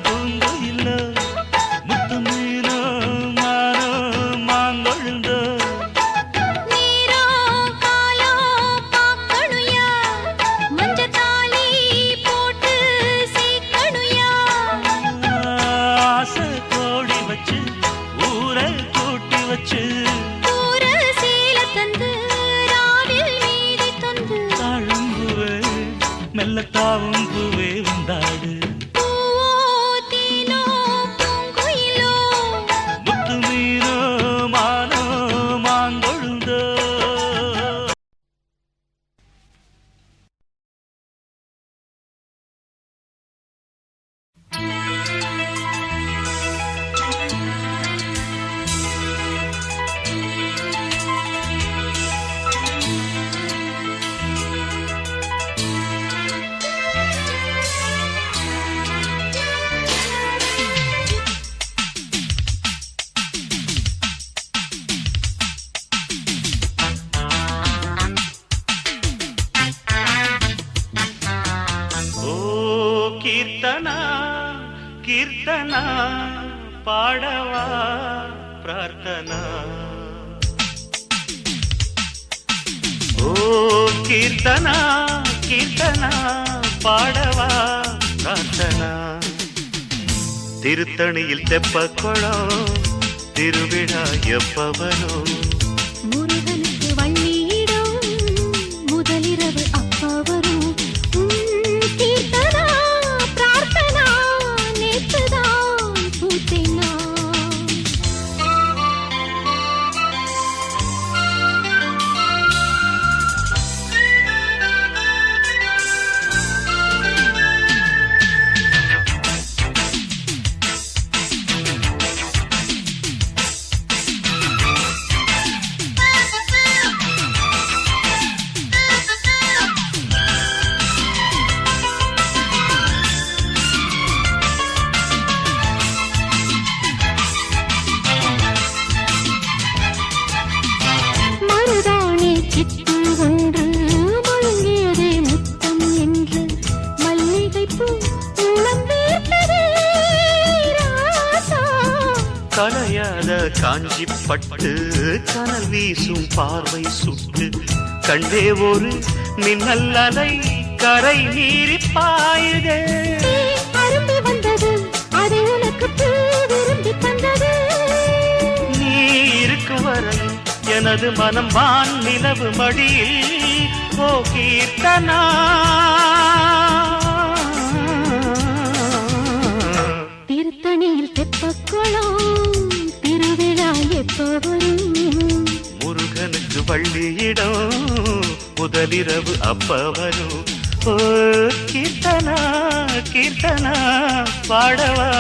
பூங்குயிலோ முத்து மீனோ மானோ மாங்கொழுந்தோ நீரோ காலோ பாக்கணுயா மஞ்ச தாலி போட்டு சீக்கணுயா ஆசை கோடி வச்சு ஊரை கூட்டி வச்சு ஊர சீல தந்து ராவில் மீதி தந்து தாழம்புவே மெல்லத்தாவும் பூவே வந்தாடு பூவோ தேனோ பூங்குயிலோ முத்து மீனோ மானோ மாங்கொழுந்தோ ஓ கீர்த்தனா கீர்த்தனா பாடவா பிரார்த்தனா ஓ கீர்த்தனா கீர்த்தனா பாடவா பிரார்த்தனா திருத்தணியில் தெப்ப குளம் திருவிழா எப்பவனோ முருகனுக்கு வள்ளியிடம் முதலிரவு அப்பா வரும் கீர்த்தனா பிரார்த்தனா நேற்றுதான் பூத்தேனா மருதாணி சிட்டு ஒன்று முழுங்கியதே முத்தம் என்று மல்லிகைப்பூ உளம் வீர்த்ததே ராசா. கலையாத காஞ்சி பட்டு கனல் வீசும் பார்வை சுட்டு கண்டே ஒரு மின்னல் அலை கரை மீறி பாயுதே அரும்பி வந்தது அது உனக்கு பூ விரும்பி தந்தது நீ இருக்கும் வரை எனது மனம் வான் நிலவு மடியில் ஓ கீர்த்தனா திருத்தணியில் தெப்பக்குளம் திருவிழா எப்போ வரும்? முருகனுக்கு வள்ளியிடம் முதலிரவு அப்ப வரும் ஓ கீர்த்தனா கீர்த்தனா பாடவா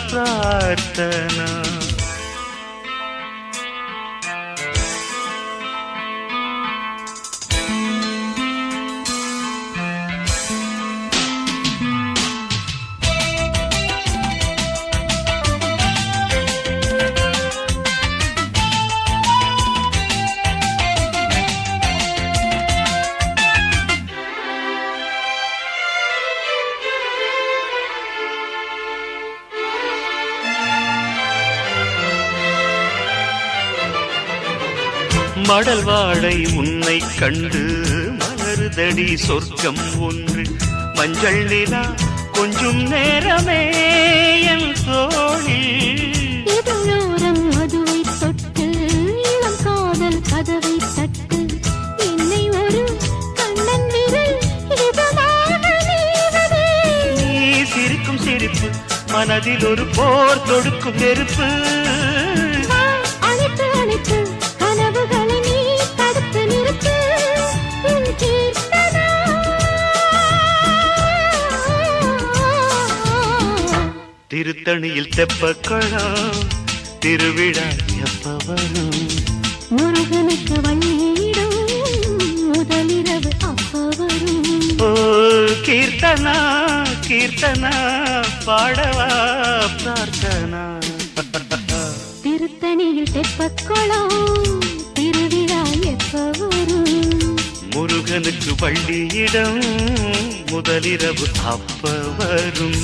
பிரார்த்தனா மடல் வாழை உன்னை கண்டு மலருதடி சொர்க்கம் ஒன்று மஞ்சள் நிலா கொஞ்சம் நேரமே என் தோளில் இதழோரம் மதுவை தொட்டு இளம் காதல் கதவை தட்டு என்னை ஒரு கண்ணன் விரல் இதமாக நீவதே. நீ சிரிக்கும் சிரிப்பு மனதில் ஒரு போர் தொடுக்கும் நெருப்பு அழைத்து அழைத்து கனவுகளை நீ தடுத்து நிறுத்து. உன் கீர்த்தனா திருத்தணியில் தெப்பக்குளம் திருவிழா எப்ப வரும்? முருகனுக்கு வள்ளியிடம் முதலிரவு அப்ப வரும். ஓ கீர்த்தனா கீர்த்தனா பாடவா பிரார்த்தனா திருத்தணியில் தெப்பக்குளம் திருவிழா எப்ப வரும்? முருகனுக்கு வள்ளியிடம் முதலிரவு அப்ப வரும்.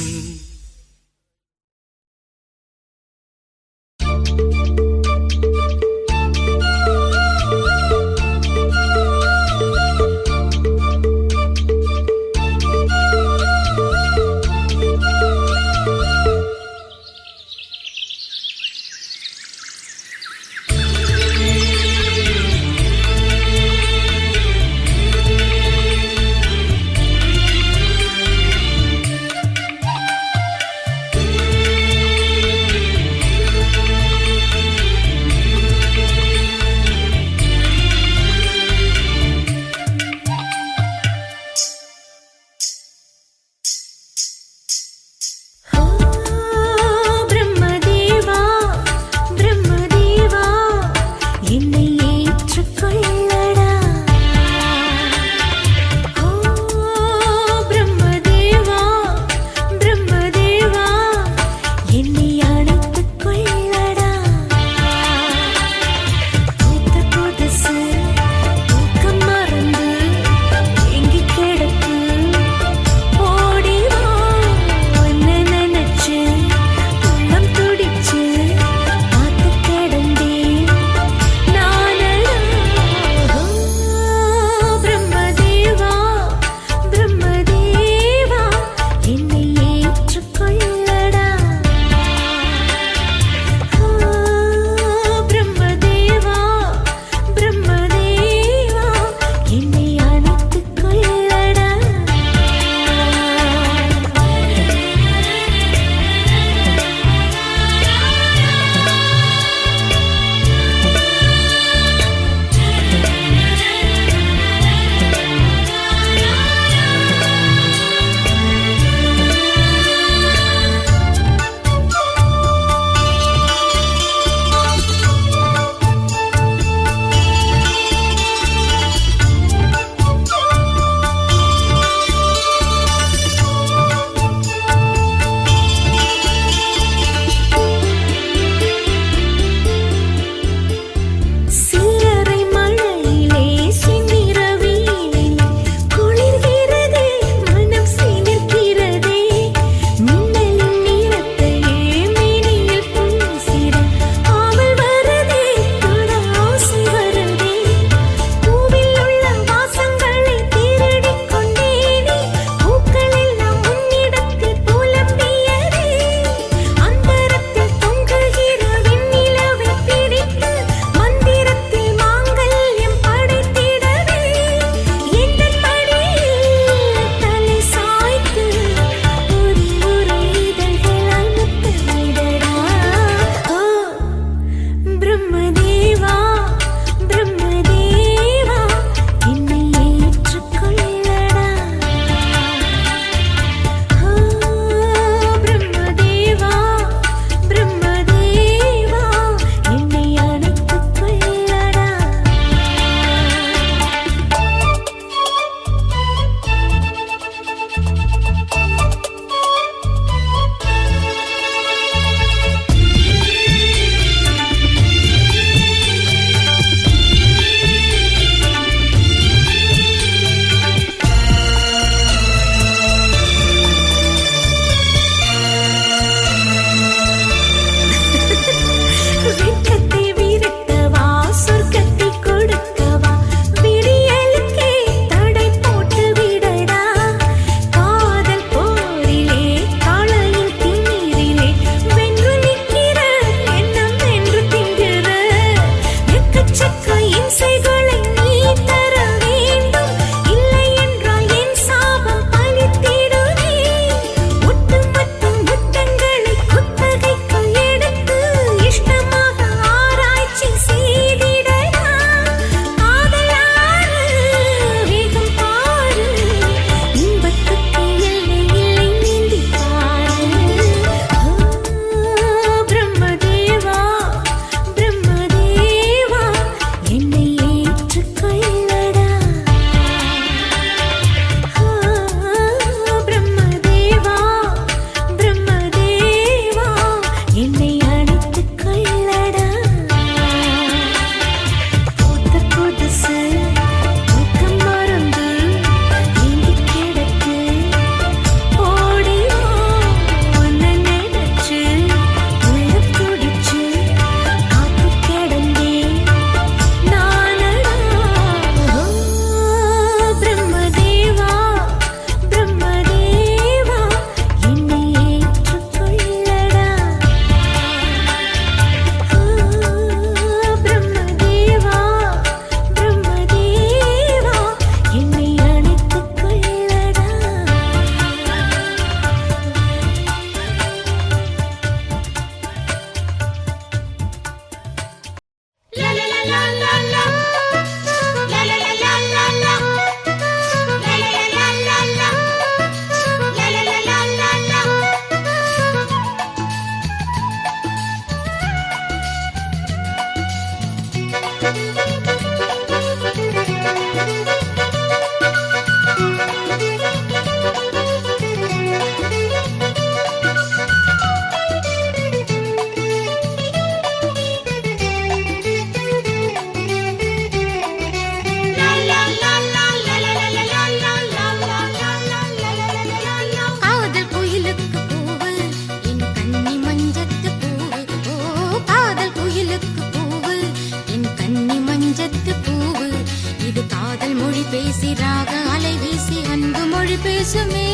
பேசி ராக அலை வீசி அன்பு மொழி பேசுமே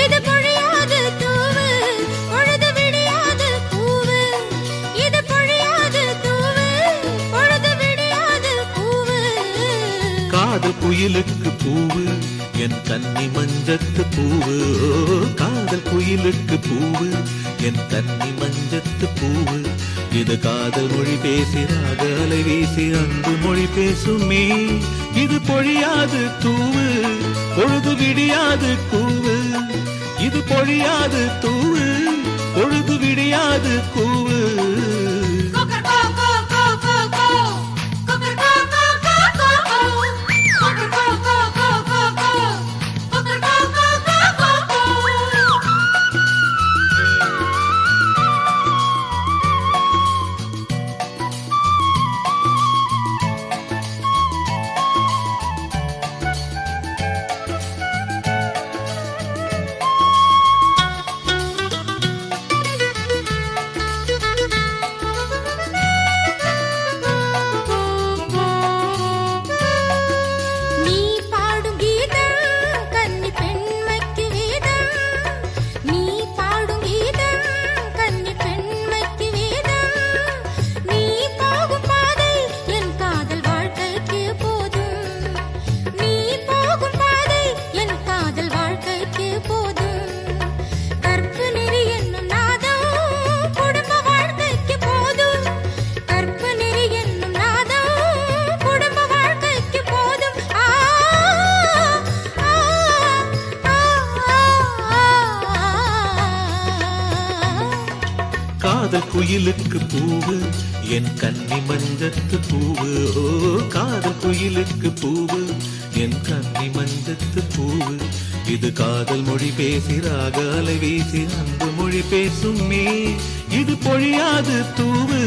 இது பொழியாது தூவு பொழுது விடியாது பூவு இது பொழியாது தூவு பொழுது விடியாது பூவு காதல் குயிலுக்கு பூவு என் கன்னி மஞ்சத்து பூவு காதல் குயிலுக்கு பூவு என் கன்னி மஞ்சத்து பூவு இது காதல் மொழி பேசி ராக அலை வீசி அன்பு மொழி பேசுமே இது பொழியாது தூவு பொழுது விடியாது கூவு இது பொழியாது தூவு பொழுது விடியாது கூவு காதல் குயிலுக்கு பூவு என் கன்னி மஞ்சத்து பூவு காதல் குயிலுக்கு பூவு என் கன்னி மஞ்சத்து பூவு இது காதல் மொழி பேசி ராக அலை வீசி அன்பு மொழி பேசுமே இது பொழியாது தூவு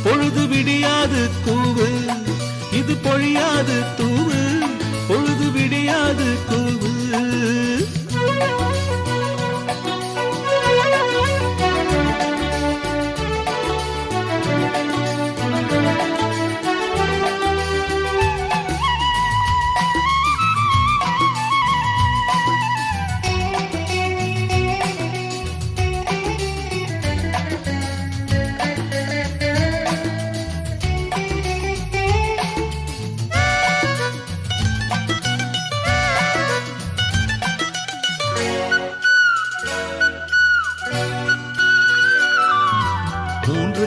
பொழுது விடியாது கூவு இது பொழியாது தூவு பொழுது விடியாது கூவு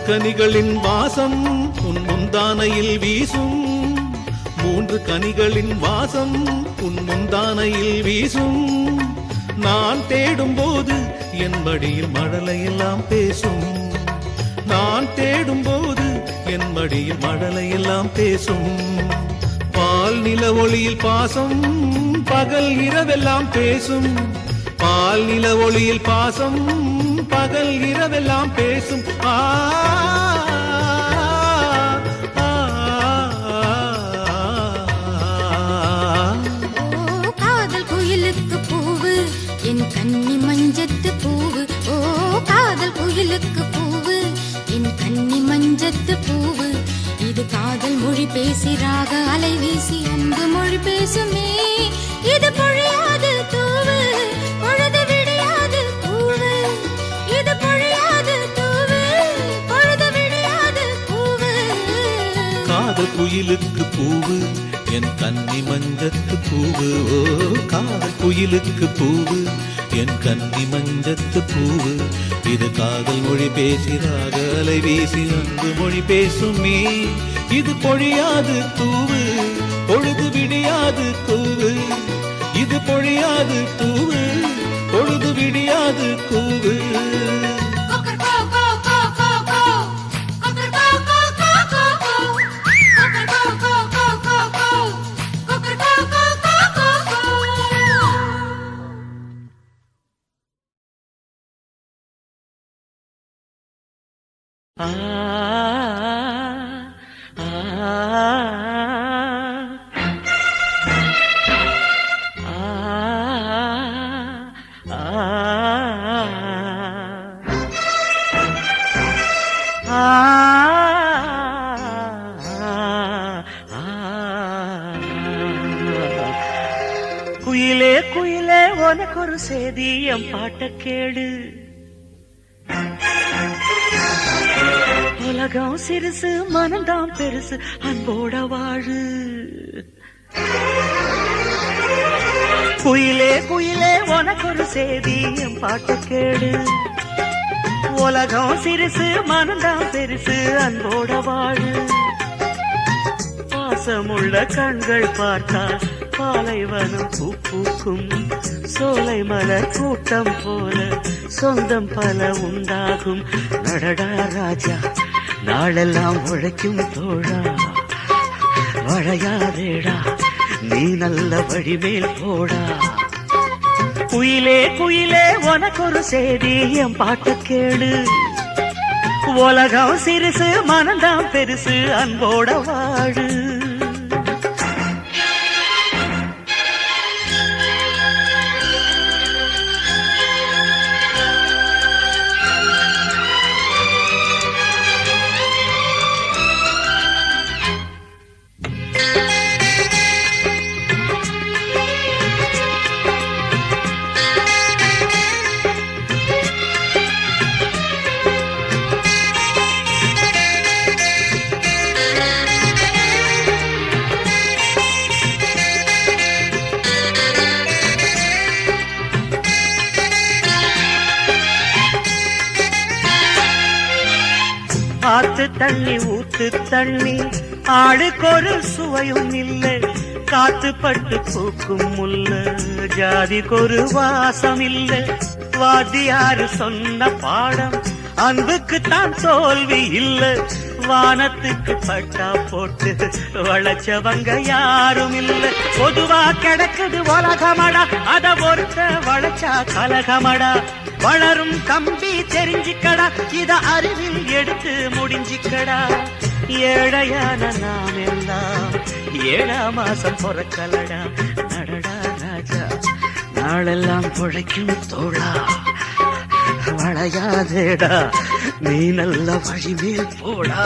கனிகளின் வாசம் உன் முந்தானையில் வீசும் மூன்று கனிகளின் வாசம் உன் முந்தானையில் வீசும் நான் தேடும் போது என் மடியில் மழலையெல்லாம் பேசும் நான் தேடும் போது என் மடியில் மழலையெல்லாம் பேசும் பால் நில ஒளியில் பாசம் பகல் இரவெல்லாம் பேசும் பால் நில ஒளியில் பாசம் பகல் இரவெல்லாம் பேசும் காதல் குயிலுக்கு பூவு என் கன்னி மஞ்சத்து பூவு ஓ காதல் குயிலுக்கு பூவு என் கன்னி மஞ்சத்து பூவு இது காதல் மொழி பேசி ராக அலை வீசி அன்பு மொழி பேசுமே இது பொழியாது தூவு பொழுது விடியாது பூவு இது பொழியாது தூவு பொழுது விடியாது பூவு காதல் குயிலுக்கு பூவு என் கன்னி மஞ்சத்து பூவு ஓ காதல் குயிலுக்கு பூவு என் கன்னி மஞ்சத்து பூவு இது காதல் மொழி பேசி ராக அலை வீசி அன்பு மொழி பேசுமே இது பொழியாது தூவு பொழுது விடியாது கூவு இது பொழியாது தூவு பொழுது விடியாது கூவு குயிலே குயிலே உனக்கு ஒரு செய்தி என் பாட்ட கேடு உலகம் சிறுசு மனம்தான் பெருசு அன்போட வாழு குயிலே குயிலே உனக்கு ஒரு செய்தி என் பாட்ட கேடு உலகம் சிறுசு மனம்தான் பெருசு அன்போட வாழு பாசமுள்ள கண்கள் பார்த்தா பாலைவனம் பூ பூக்கும் சோலை மலர் கூட்டம் போல சொந்தம் பல உண்டாகும் நடடா ராஜா நாளெல்லாம் உழைக்கும் தோழா வளையாதேடா நீ நல்ல வழிமேல் போடா குயிலே குயிலே உனக்கு ஒரு செய்தி என் பாட்ட கேளு உலகம் சிறுசு மனம்தான் பெருசு அன்போட வாழு ஆத்து தண்ணி ஊத்து தண்ணி ஆளுக்கொரு சுவையும் இல்லை காத்து பட்டு பூக்கும் முல்ல ஜாதிக்கொரு வாசம் இல்லை வாத்தியாரு சொன்ன பாடம் அன்புக்கு தான் தோல்வி இல்லை வானத்துக்கு பட்டா போட்டு வளைச்சவங்க யாரும் இல்லை பொதுவா கிடக்குது உலகமடா அத ஒருத்த வளைச்சா கலகமடா வளரும் கம்பி தெரிஞ்சிக்கடா இத அறிவில் எடுத்து முடிஞ்சிக்கடா ஏழையான நாம் எல்லாம் 7ஆம் மாசம் பொறக்கலடா நடடா ராஜா நாளெல்லாம் பொழைக்கும் தோழா வளையாதேடா நீ நல்ல வழிமேல் போடா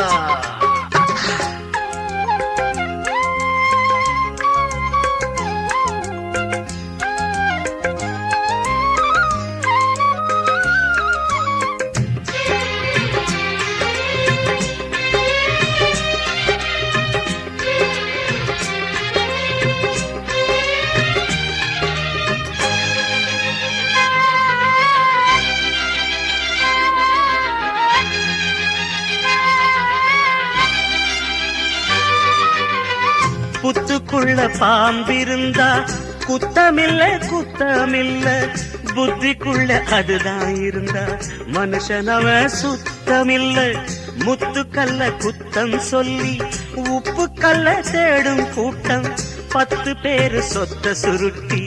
புத்துக்குள்ள பாம்பிருந்தா குத்தமில்ல குத்தமில்ல புத்திக்குள்ள அதுதான் இருந்தா மனுஷனவ சுத்தமில்ல முத்துக்கல்ல குத்தம் சொல்லி உப்பு கல்ல தேடும் கூட்டம் 10 பேரு சொத்த சுருட்டி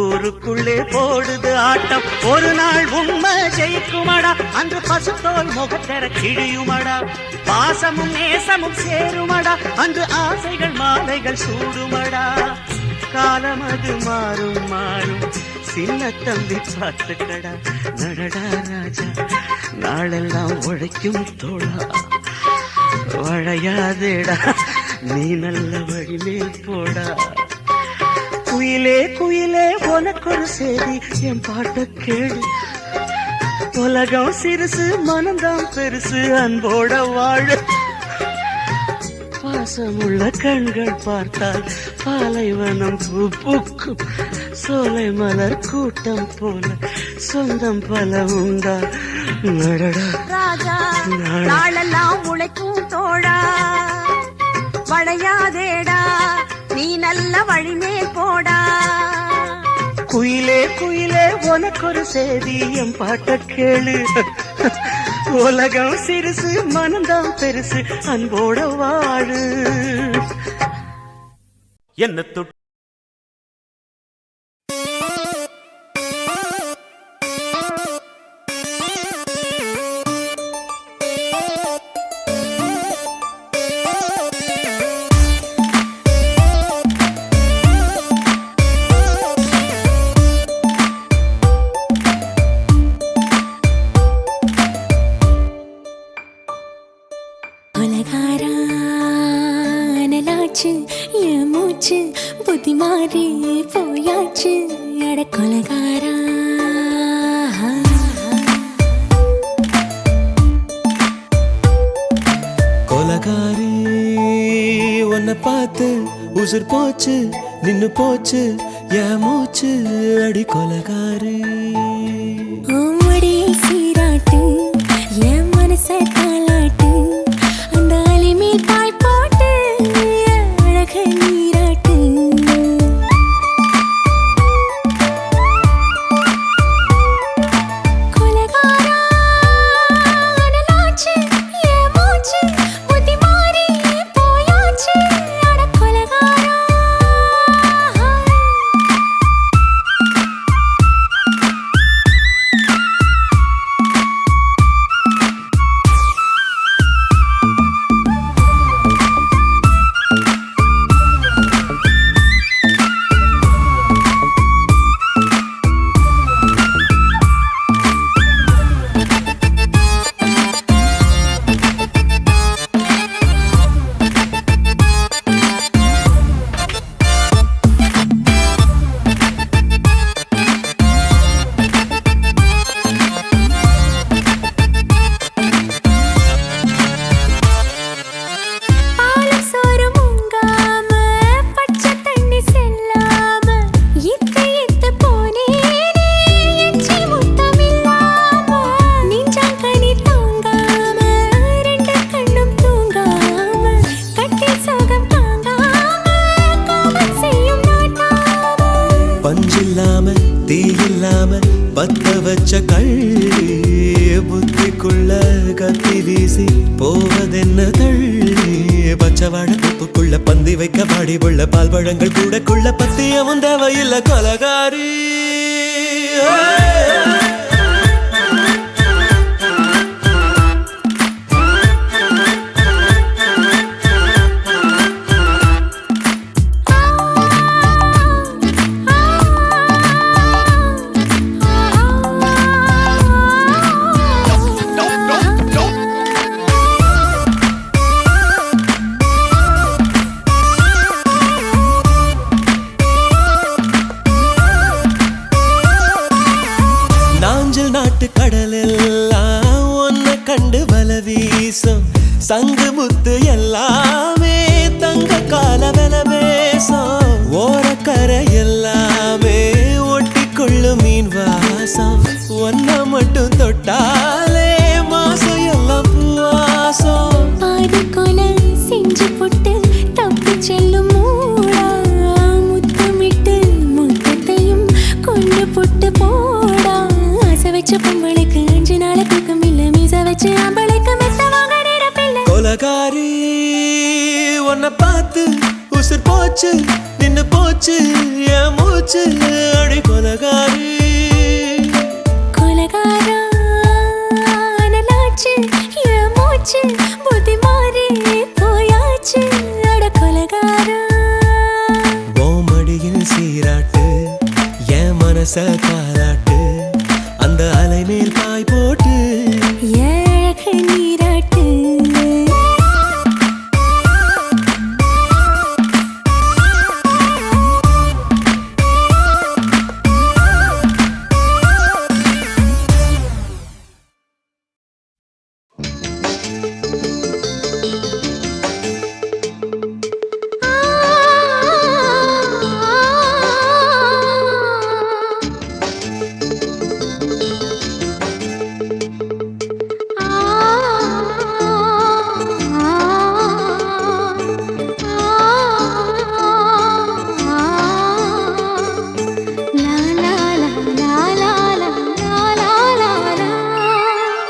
ஊருக்குள்ளே போடுது ஆட்டம் ஒரு நாள் உண்மை ஜெயிக்குமடா அன்று பசுத்தோல் முகத்தர கிழியுமடா பாசமும் நேசமும் சேருமடா அன்று ஆசைகள் மாலைகள் சூடுமடா காலம் அது மாறும் மாறும் சின்ன தம்பி பார்த்துக்கடா நடடா ராஜா நாளெல்லாம் உழைக்கும் தோழா வளையாதேடா நீ நல்ல வழிமேல் போடா குயிலே குயிலே உனக்கு ஒரு செய்தி என் பாட்ட கேளு உலகம் சிறுசு மனம்தான் பெருசு அன்போட வாழ பாசமுள்ள கண்கள் பார்த்தால் பாலைவனம் பூ பூக்கும் சோலை மலர் கூட்டம் போல சொந்தம் பல உண்டா நடடா ராஜா நாளெல்லாம் உழைக்கும் தோழா வளையாதேடா நீ நல்ல வழிமேல் போடா குயிலே குயிலே உனக்கு ஒரு செய்தி என் பாட்ட கேளு உலகம் சிறுசு மனம்தான் பெருசு அன்போட வாழு என்ன தொட்டு உலகாரானலாச்சு என் மூச்சு என்னாச்சு புத்தி மாறி போயாச்சு அட கொலகாரா கொலகாரி உன்னை பார்த்து உசுர் போச்சு நின்னு போச்சு என் மூச்சு அடி கொலகாரி ஓமடியை சீராட்டு என் மனச தாளாட்டு அந்த அலிமேல் பாய் போட்டு அழக நீராட்டு கொலகாரா அனலாச்சு என் மூச்சு புத்தி மாறி போயாச்சு அட கொலகாரா பஞ்சில்லாம தீயில்லாம பத்த வச்ச கள்ளி புத்திக்குள்ள கத்தி வீசி போவதென்ன தள்ளி பச்சவாட தொப்புக்குள்ள பந்தி வைக்க பாடி உள்ள பால் பழங்கள் கூடக்குள்ள பத்தியமும் தேவையில்ல கொலகாரி நாட்டு கடலெல்லாம் ஒன்ன கண்டு வல வீசும் சங்கு முத்து எல்லாமே தங்க கால வெல பேசும் ஓரக்கரை எல்லாமே ஒட்டி கொள்ளும் மீன் வாசம் ஒன்ன மட்டும் தொட்டாலே மாசம் எல்லாம் பூவாசம் பாதி கொலை செஞ்சு போட்டு தப்பி செல்லும் மூடா முத்தமிட்டு முத்தத்தையும் கொண்டு போட்டு போடா வச்ச பொம்பளைக்கு 5 நாள் தூக்கம் இல்ல மீச வச்சு ஆம்பளைக்கு மெத்த வாங்க நேரப்பில்லை கொலகாரி உன்னை பார்த்து உசுர் போச்சு நின்னு போச்சு என் மூச்சு அடி கொலகாரி கொலகாரா அனலாச்சு என் மூச்சு புத்தி மாறி போயாச்சு அட கொலகாரா ஓமடியில் சீராட்டு என் மனச காலாட்டு அந்த அலை மேல் பாய் போட்டு ஏழக நீராட்டு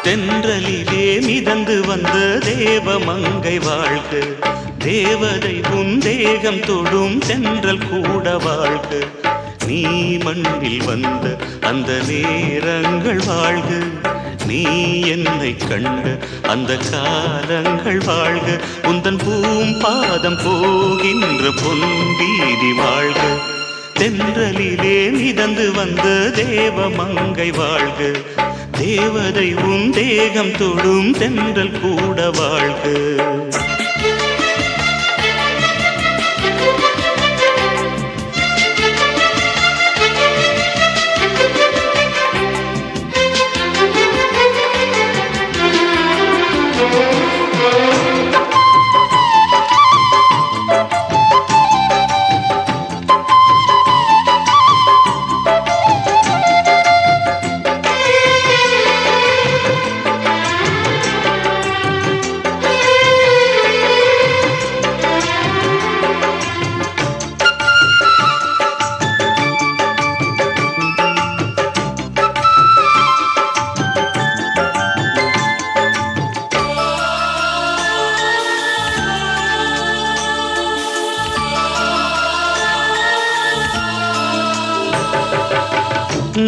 தென்றலிலே மிதந்து வந்த தேவமங்கை வாழ்க தேவதை உன் தேகம் தொடும் தென்றல் கூட வாழ்க நீ மண்ணில் வந்த அந்த நேரங்கள் வாழ்க நீ என்னை கண்ட அந்த காலங்கள் வாழ்க உந்தன் பூம்பாதம் போகின்ற பொன்வீதி வாழ்க தென்றலிலே மிதந்து வந்த தேவமங்கை வாழ்க தேவதை உன் தேகம் தொடும் தென்றல் கூட வாழ்க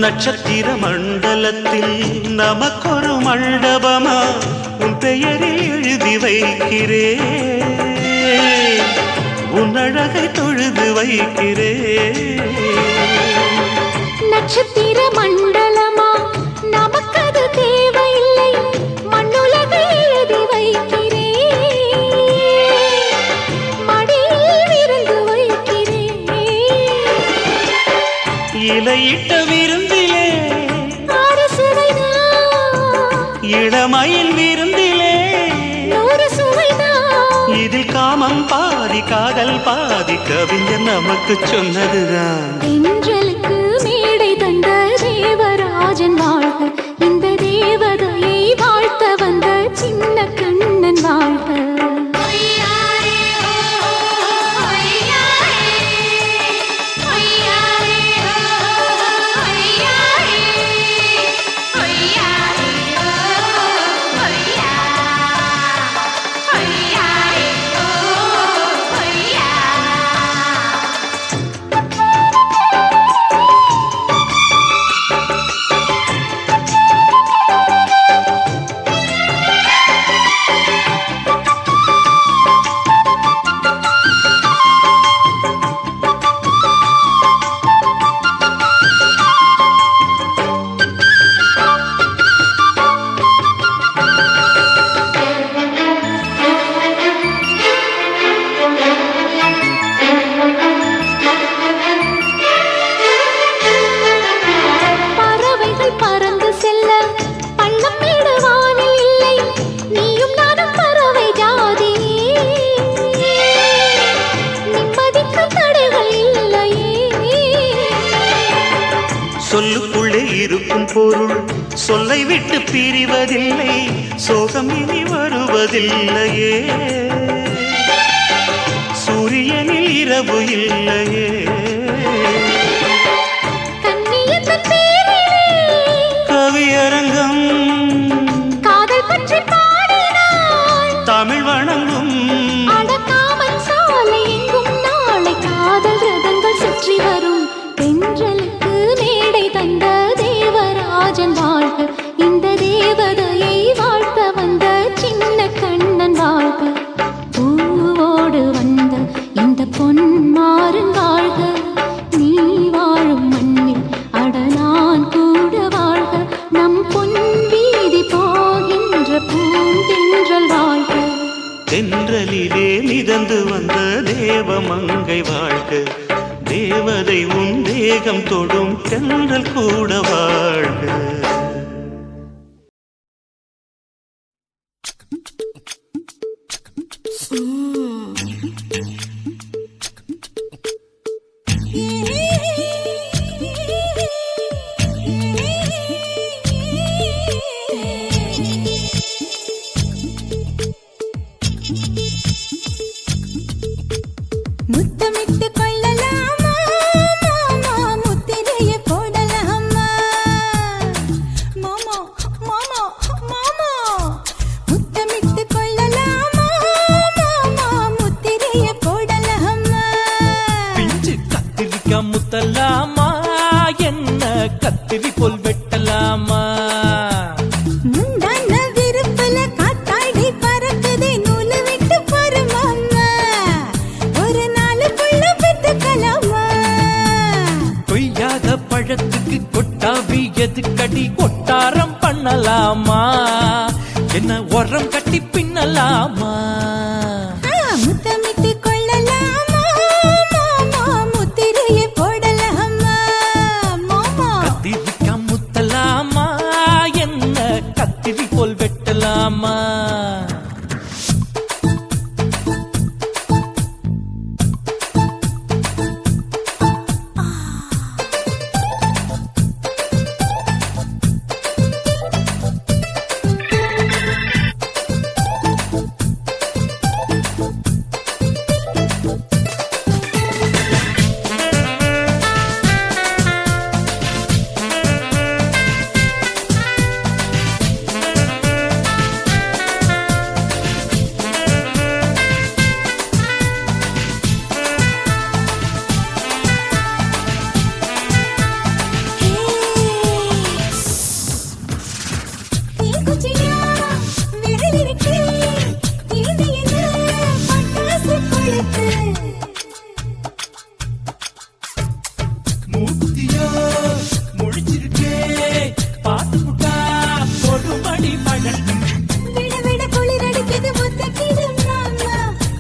நட்சத்திர மண்டலத்தில் நமக்கொரு மண்டபமா உன் பெயரில் எழுதி வைக்கிறேன், உன் அழகை தொழுது வைக்கிறேன். நட்சத்திர மண்டலமா நமக்கது தேவையில்லை, மண்ணுலகை எழுதி வைக்கிறேன், மடியில் விருந்து வைக்கிறேன். இலையிட்ட விருந்திலே ஆறு சுவைதான், இளமையில் விருந்திலே நூறு சுவைதான். இதில் காமம் பாதி காதல் பாதி கவிஞர் நமக்கு சொன்னதுதான். தென்றலுக்கு மேடை தந்த தேவராஜன் வாழ்க, இந்த தேவதையை வாழ்த்த வந்த சின்ன கண்ணன் வாழ்க. சொல்லுக்குள்ளே இருக்கும் பொருள் சொல்லை விட்டு பிரிவதில்லை, சோகம் இனி வருவதில்லையே, சூரியனில் இரவு இல்லையே. கவியரங்கம் காதல் பற்றி பாடினாள், தமிழ் வணங்கும் அடக்காமன் சாலை எங்கும் நாளை காதல் ரதங்கள் சுற்றி வரும். தென்றலுக்கு மேடை தந்த தேவராஜன் வாழ்க, இந்த தேவதையை வாழ்த்த வந்த சின்ன கண்ணன் வாழ்க. பூவோடு வந்த இந்த பொன்மாறன் வாழ்க, நீ வாழும் மண்ணில் அட நான் கூட வாழ்க. நம் பொன் வீதி போகின்ற பூந்தென்றல் வாழ்க. தென்றலிலே மிதந்து வந்த தேவமங்கை வாழ்க, தேவதை உன் தேகம் தொடும் தென்றல் கூட வாழ்க. முத்தமிட்டு கொள்ளலாமா மாமா, முத்திரையை போடலாமா மாமா மாமா மாமா, முத்தமிட்டு கொள்ளலாமா மாமா, முத்திரையை போடலாமா. பிஞ்சு கத்திரிக்காய் முத்தலாமா, என்ன கத்திரி போல் வெட்டலாமா? முந்தான விருப்பல காத்தாடி பறக்குதே, நூலு விட்டு பாரு மாமா, ஒரு நாளுக்குள்ள பெத்துக்கலாமா. கொய்யாத பழத்துக்கு கொட்டாவி எதுக்கடி, கொட்டாரம் பண்ணலாமா? என்ன உரம் கட்டி பின்னலாமா? முத்தமிட்டு கொள்ளலாமா மாமா, முத்திரையை போடலாமா மாமா. கத்திரிக்காய் முத்தலாமா, என்ன கத்திரி போல் வெட்டலாமா? மூத்தியோ முழிச்சிருக்கே பாத்து புட்டா கொடுமடி மழல் விட விட குளிர் அடிக்குது முத்தக்கிடும் மாமா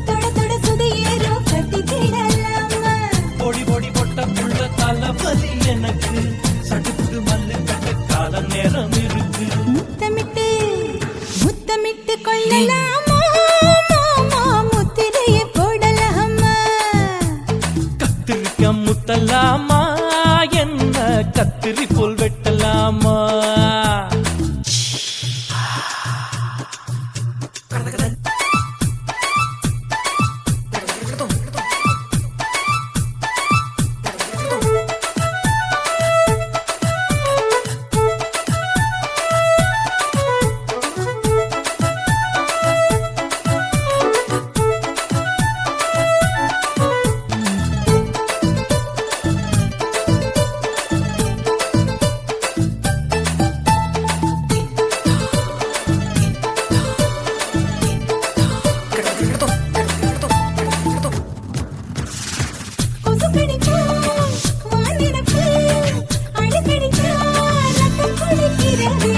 தொட தொட சுதையேறோ கட்டிக்கிடலாமா பொடி பொடி பொட்ட புள்ள தலபதி எனக்கு சடுக்கு மல்லு கட்ட கால நேரம் இருக்கு முத்தமிட்டு முத்தமிட்டு கொள்ளலாமா மாமா முத்திரையை போடலாமா கத்திரிக்க முத்தலாமா என்ன கத்திரி போல் வெட்டலாமா கொசு கடிச்சா வானிடப்பு அடிக்கடிச்சா ரத்தம் குடிக்கிறதே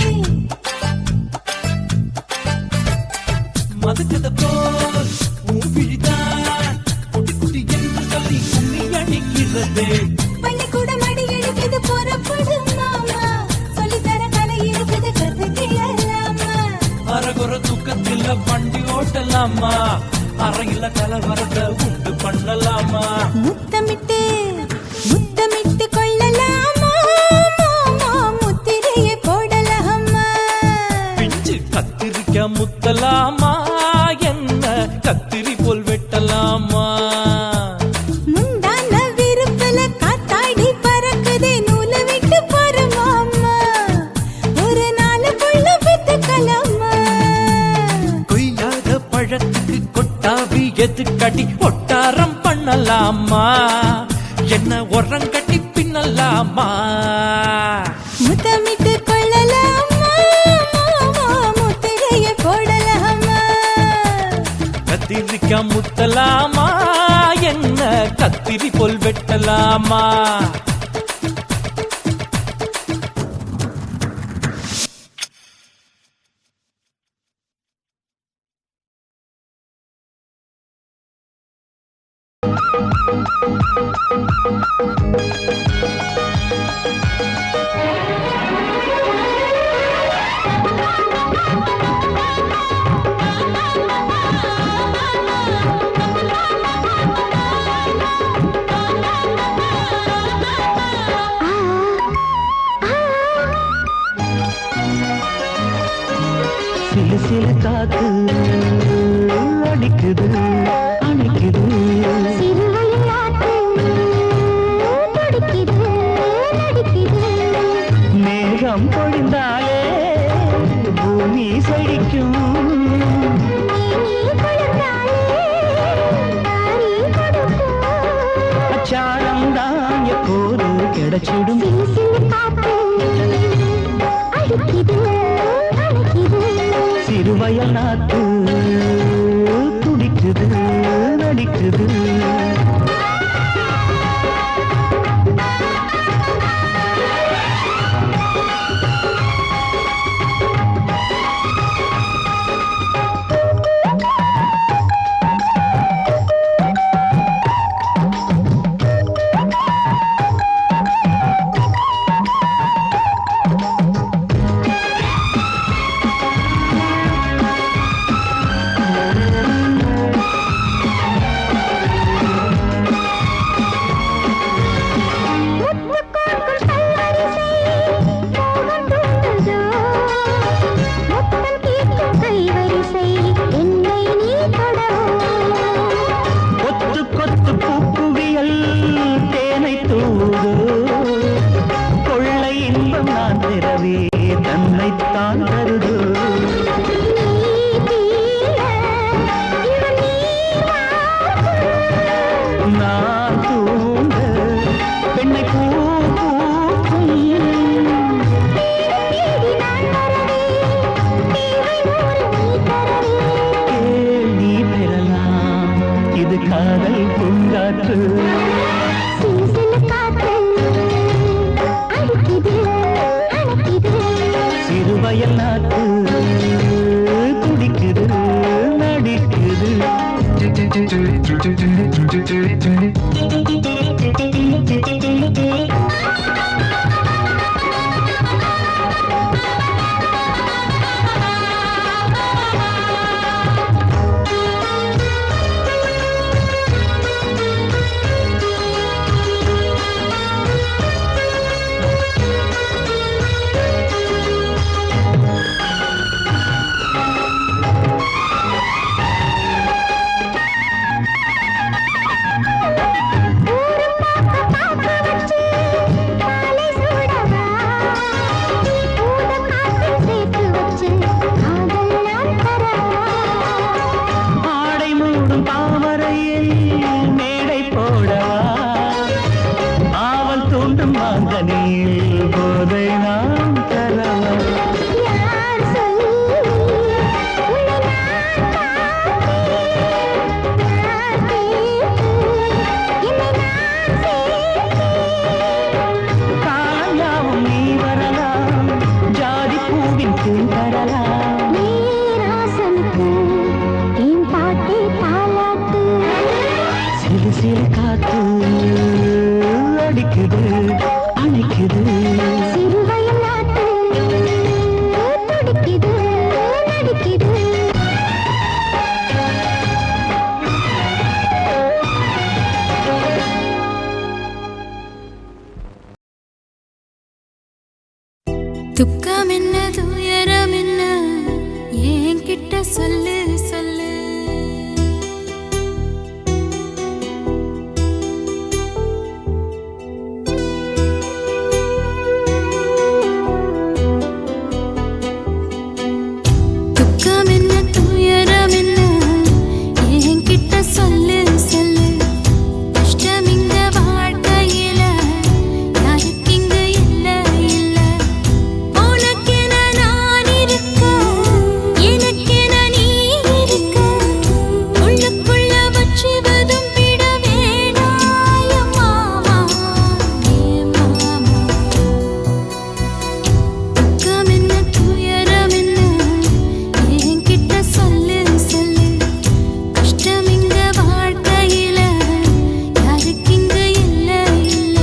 மதுக்கத போல் ஊவிழிதான் குட்டி குட்டி என்று சொல்லி கும்மி அடிக்கிறதே பள்ளிக்கூடம் அடி எடுக்குது புறப்படு மாமா சொல்லித்தர கலை இருக்குது கத்துக்கிடலாமா அரகுற தூக்கத்தில் வண்டி ஓட்டலாமா அறையில கலவரத்தை உண்டு பண்ணலாமா முத்தமிட்டு முத்தமிட்டு கொள்ளலாமா மாமா முத்திரையை போடலாமா பிஞ்சு கத்திரிக்க முத்தலாமா என்ன கத்திரி போல் வெட்டலாமா முந்தான விருப்பல காத்தாடி பறக்குதே நூலை விட்டு போற மாமா ஒரு நாளுக்குள்ள பெத்துக்கலாமா கொய்யாத பழத்துக்கு கொட்டாவி எதுக்கடி ஒட்டாரம் பண்ணலாமா என்ன உரங்கட்டி பின்னலாமா முத்தமிட்டு கொள்ளலாமா மாமா முத்திரையை போடலாமா கத்திரிக்க முத்தலாமா என்ன கத்திரி போல் வெட்டலாமா சிலு சிலு காத்து அடிக்குது அணைக்குது மேகம் பொழிந்தாலே பூமி செழிக்கும் அச்சாரம் தான் எப்போது கிடைச்சிடும் சிறுவயல் நாத்து துடிக்குது நடிக்குது துக்கம் என்ன துயரம் என்ன என்கிட்ட சொல்லு சொல்லு. துக்கம் என்ன துயரம் என்ன என்கிட்ட சொல்லு சொல்லு. கஷ்டம் இங்க வாழ்க்கையில யாருக்கு இங்க இல்ல இல்ல. உனக்கென நான் இருக்க எனக்கென நீ இருக்க. உள்ளுக்குள்ள வச்சுவதும் விட வேணாய மாமா ஏ மாமா. துக்கம் என்ன துயரம் என்ன என்கிட்ட சொல்லு சொல்லு. கஷ்டம் இங்க வாழ்க்கையில யாருக்கு இங்க இல்ல இல்ல.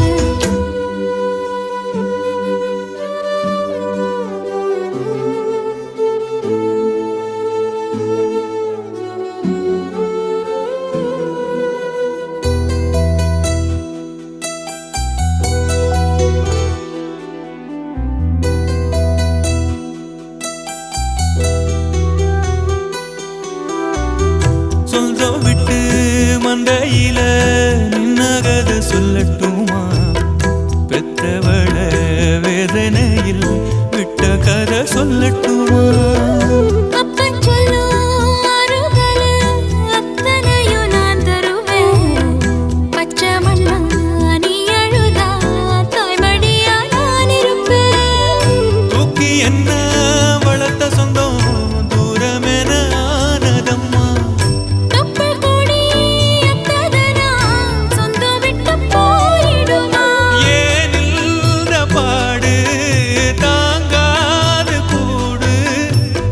சொந்தம் விட்டு மந்தையில நின்னகத சொல்லட்டுமா? பெத்தவள வேதனையில் விட்ட கதை சொல்லட்டுமா? அப்பன் சொல்லும் ஆறுதலு அத்தனையும் நான் தருவேன். பச்சை மண்ணா நீ அழுதா தாய்மடியா நான் இருப்பேன். தூக்கி என்ன வளர்த்த சொந்தம் தூரமென ஆனதம்மா. தொப்புள் கொடி அத்ததனா சொந்தம் விட்டு போயிடுமா? ஏன் இந்த பாடு தாங்காது கூடு.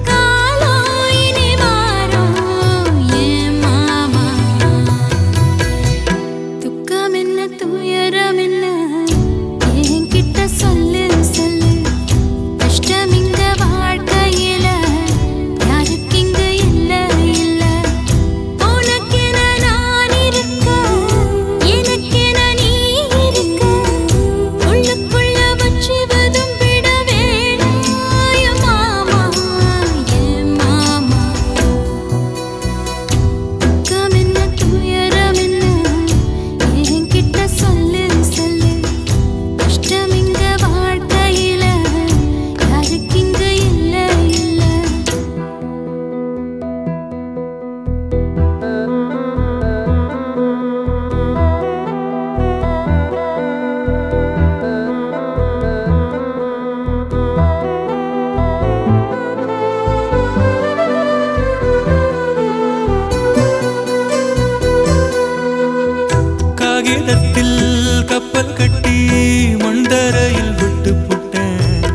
காலம் இனி மாறும் ஏன் மாமா. துக்கம் என்ன துயரம் என்ன என்கிட்ட சொல்லு சொல்லு. கஷ்டம் இங்க வாழ்க்கையில யாருக்கு இங்க இல்ல இல்ல. உனக்கென நான் இருக்க எனக்கென நீ இருக்க. உள்ளுக்குள்ள வச்சுவதும் விட வேணாய மாமா ஏன் மாமா. துக்கம் என்ன துயரம் என்ன என்கிட்ட சொல்லு சொல்லு. கஷ்டம் இங்க வாழ்க்கையில யாருக்கு இங்க இல்ல இல்ல. காகிதத்தில் கப்பல் கட்டி மண்டரையில் விட்டு புட்டேன்.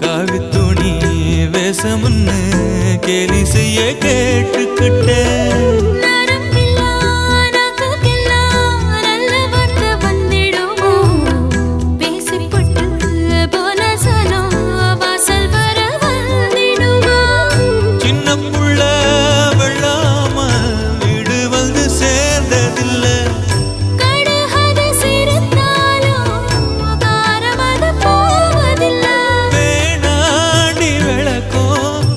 காவித்துணி வேஷமுன்னு கேலி செய்ய கேட்டுக்கிட்டேன். நரம்பில்லா நாக்குக்கெல்லாம் நல்ல வார்த்தை வந்திடுமோ? பேசிப்பட்டு போன சனம் வாசல் வர வந்திடுமோ? சின்ன புள்ள வெள்ளாம வீடு வந்து சேர்ந்ததில்ல. கடுகது சிரித்தாலும் காரமது போவதில்ல. வேணாண்டி விளக்கம்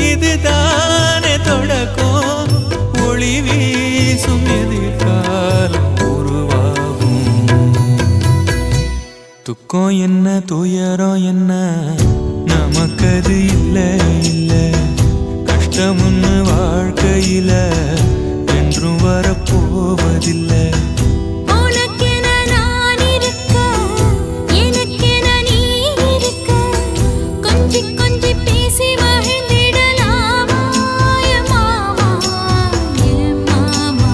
இதுதானே தொடக்கம். ஒளி வீசும் எதிர்காலம் உருவாகும். துக்கம் என்ன துயரம் என்ன நமக்கது இல்ல இல்ல. கஷ்டம்னு வாழ்க்கையில என்றும் வரப்போவதில்லை. உனக்கென நான் இருக்க எனக்கென நீ இருக்க. கொஞ்சி கொஞ்சி பேசி மகிழ்ந்திடலாமா என் மாமா என் மாமா.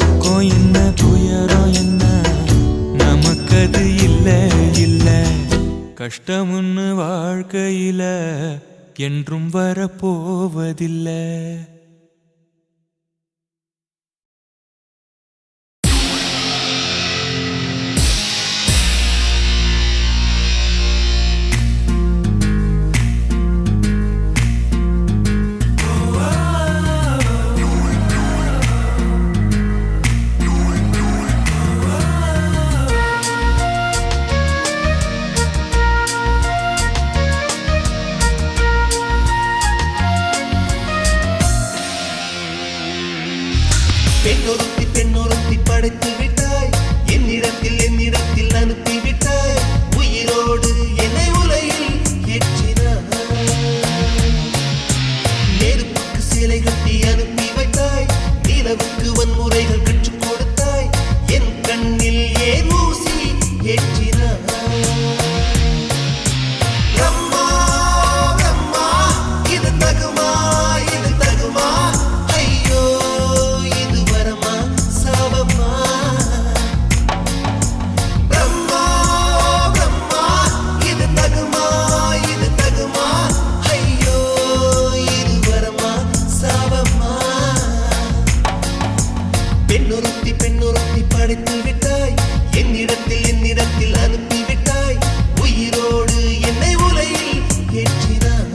துக்கம் என்ன துயரம் என்ன நமக்கது இல்ல இல்ல. கஷ்டம்னு வாழ்க்கையில என்றும் வரப்போவதில்லை. படைத்து விட்டாய் என்னிடத்தில் அனுப்பி விட்டாய் உயிரோடு என்னை உலையில் ஏற்றினாய்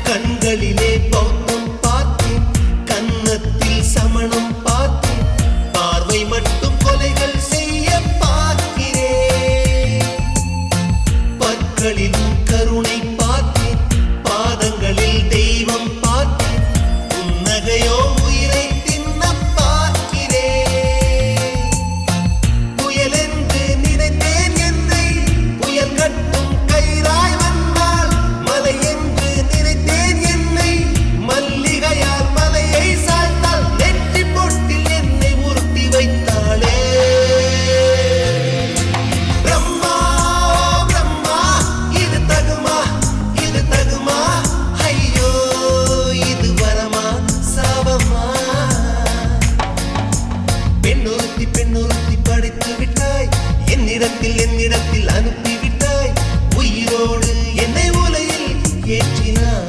கண்களிலே பௌத்தம் பார்த்தேன் கன்னத்தில் சமணம் பார்த்தேன் பார்வை மட்டும் கொலைகள் செய்ய பார்க்கிறேன் பற்களிலும் கருணை பார்த்தேன் பாதங்களில் தெய்வம் பார்த்தேன் புன்னகையோ உயிரை தின்ன பார்க்கிறேன் புயலென்று நினைத்தேன் என்னை புயல் கட்டும் கயிறாய் வந்தால் மலை என்று நினைத்தேன் என்னை மல்லிகையால் மலையை சாய்த்தால் நெற்றி பொட்டில் என்னை உருட்டி வைத்தாளே பிரம்மா பிரம்மா இது தகுமா ஐயோ இது வரமா சாபமா பெண்ணொருத்தி படைத்து விட்டாய் என்னிடத்தில் அனுப்பி விட்டாய் உயிரோடு என்னை உலையில் ஏற்றினாய்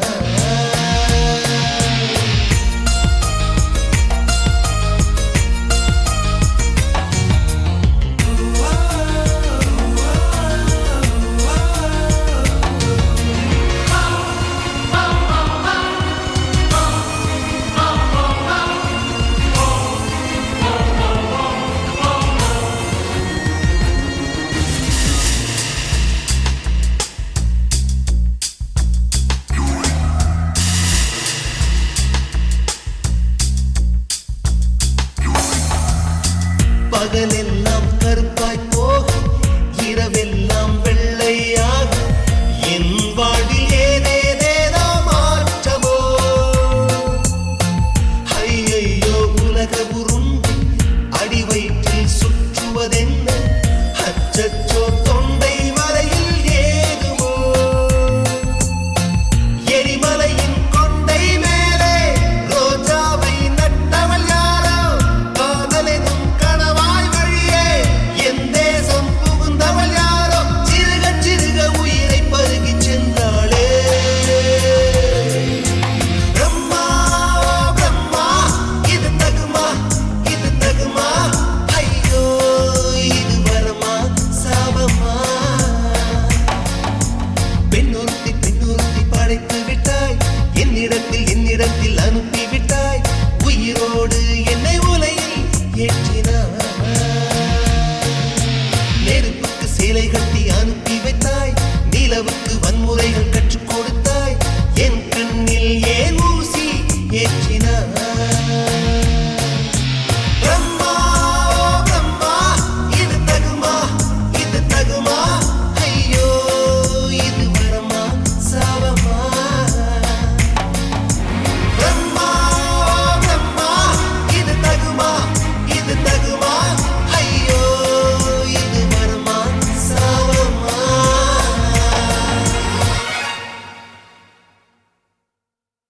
பகலெல்லாம் கருப்பாய் போக இரவெல்லாம்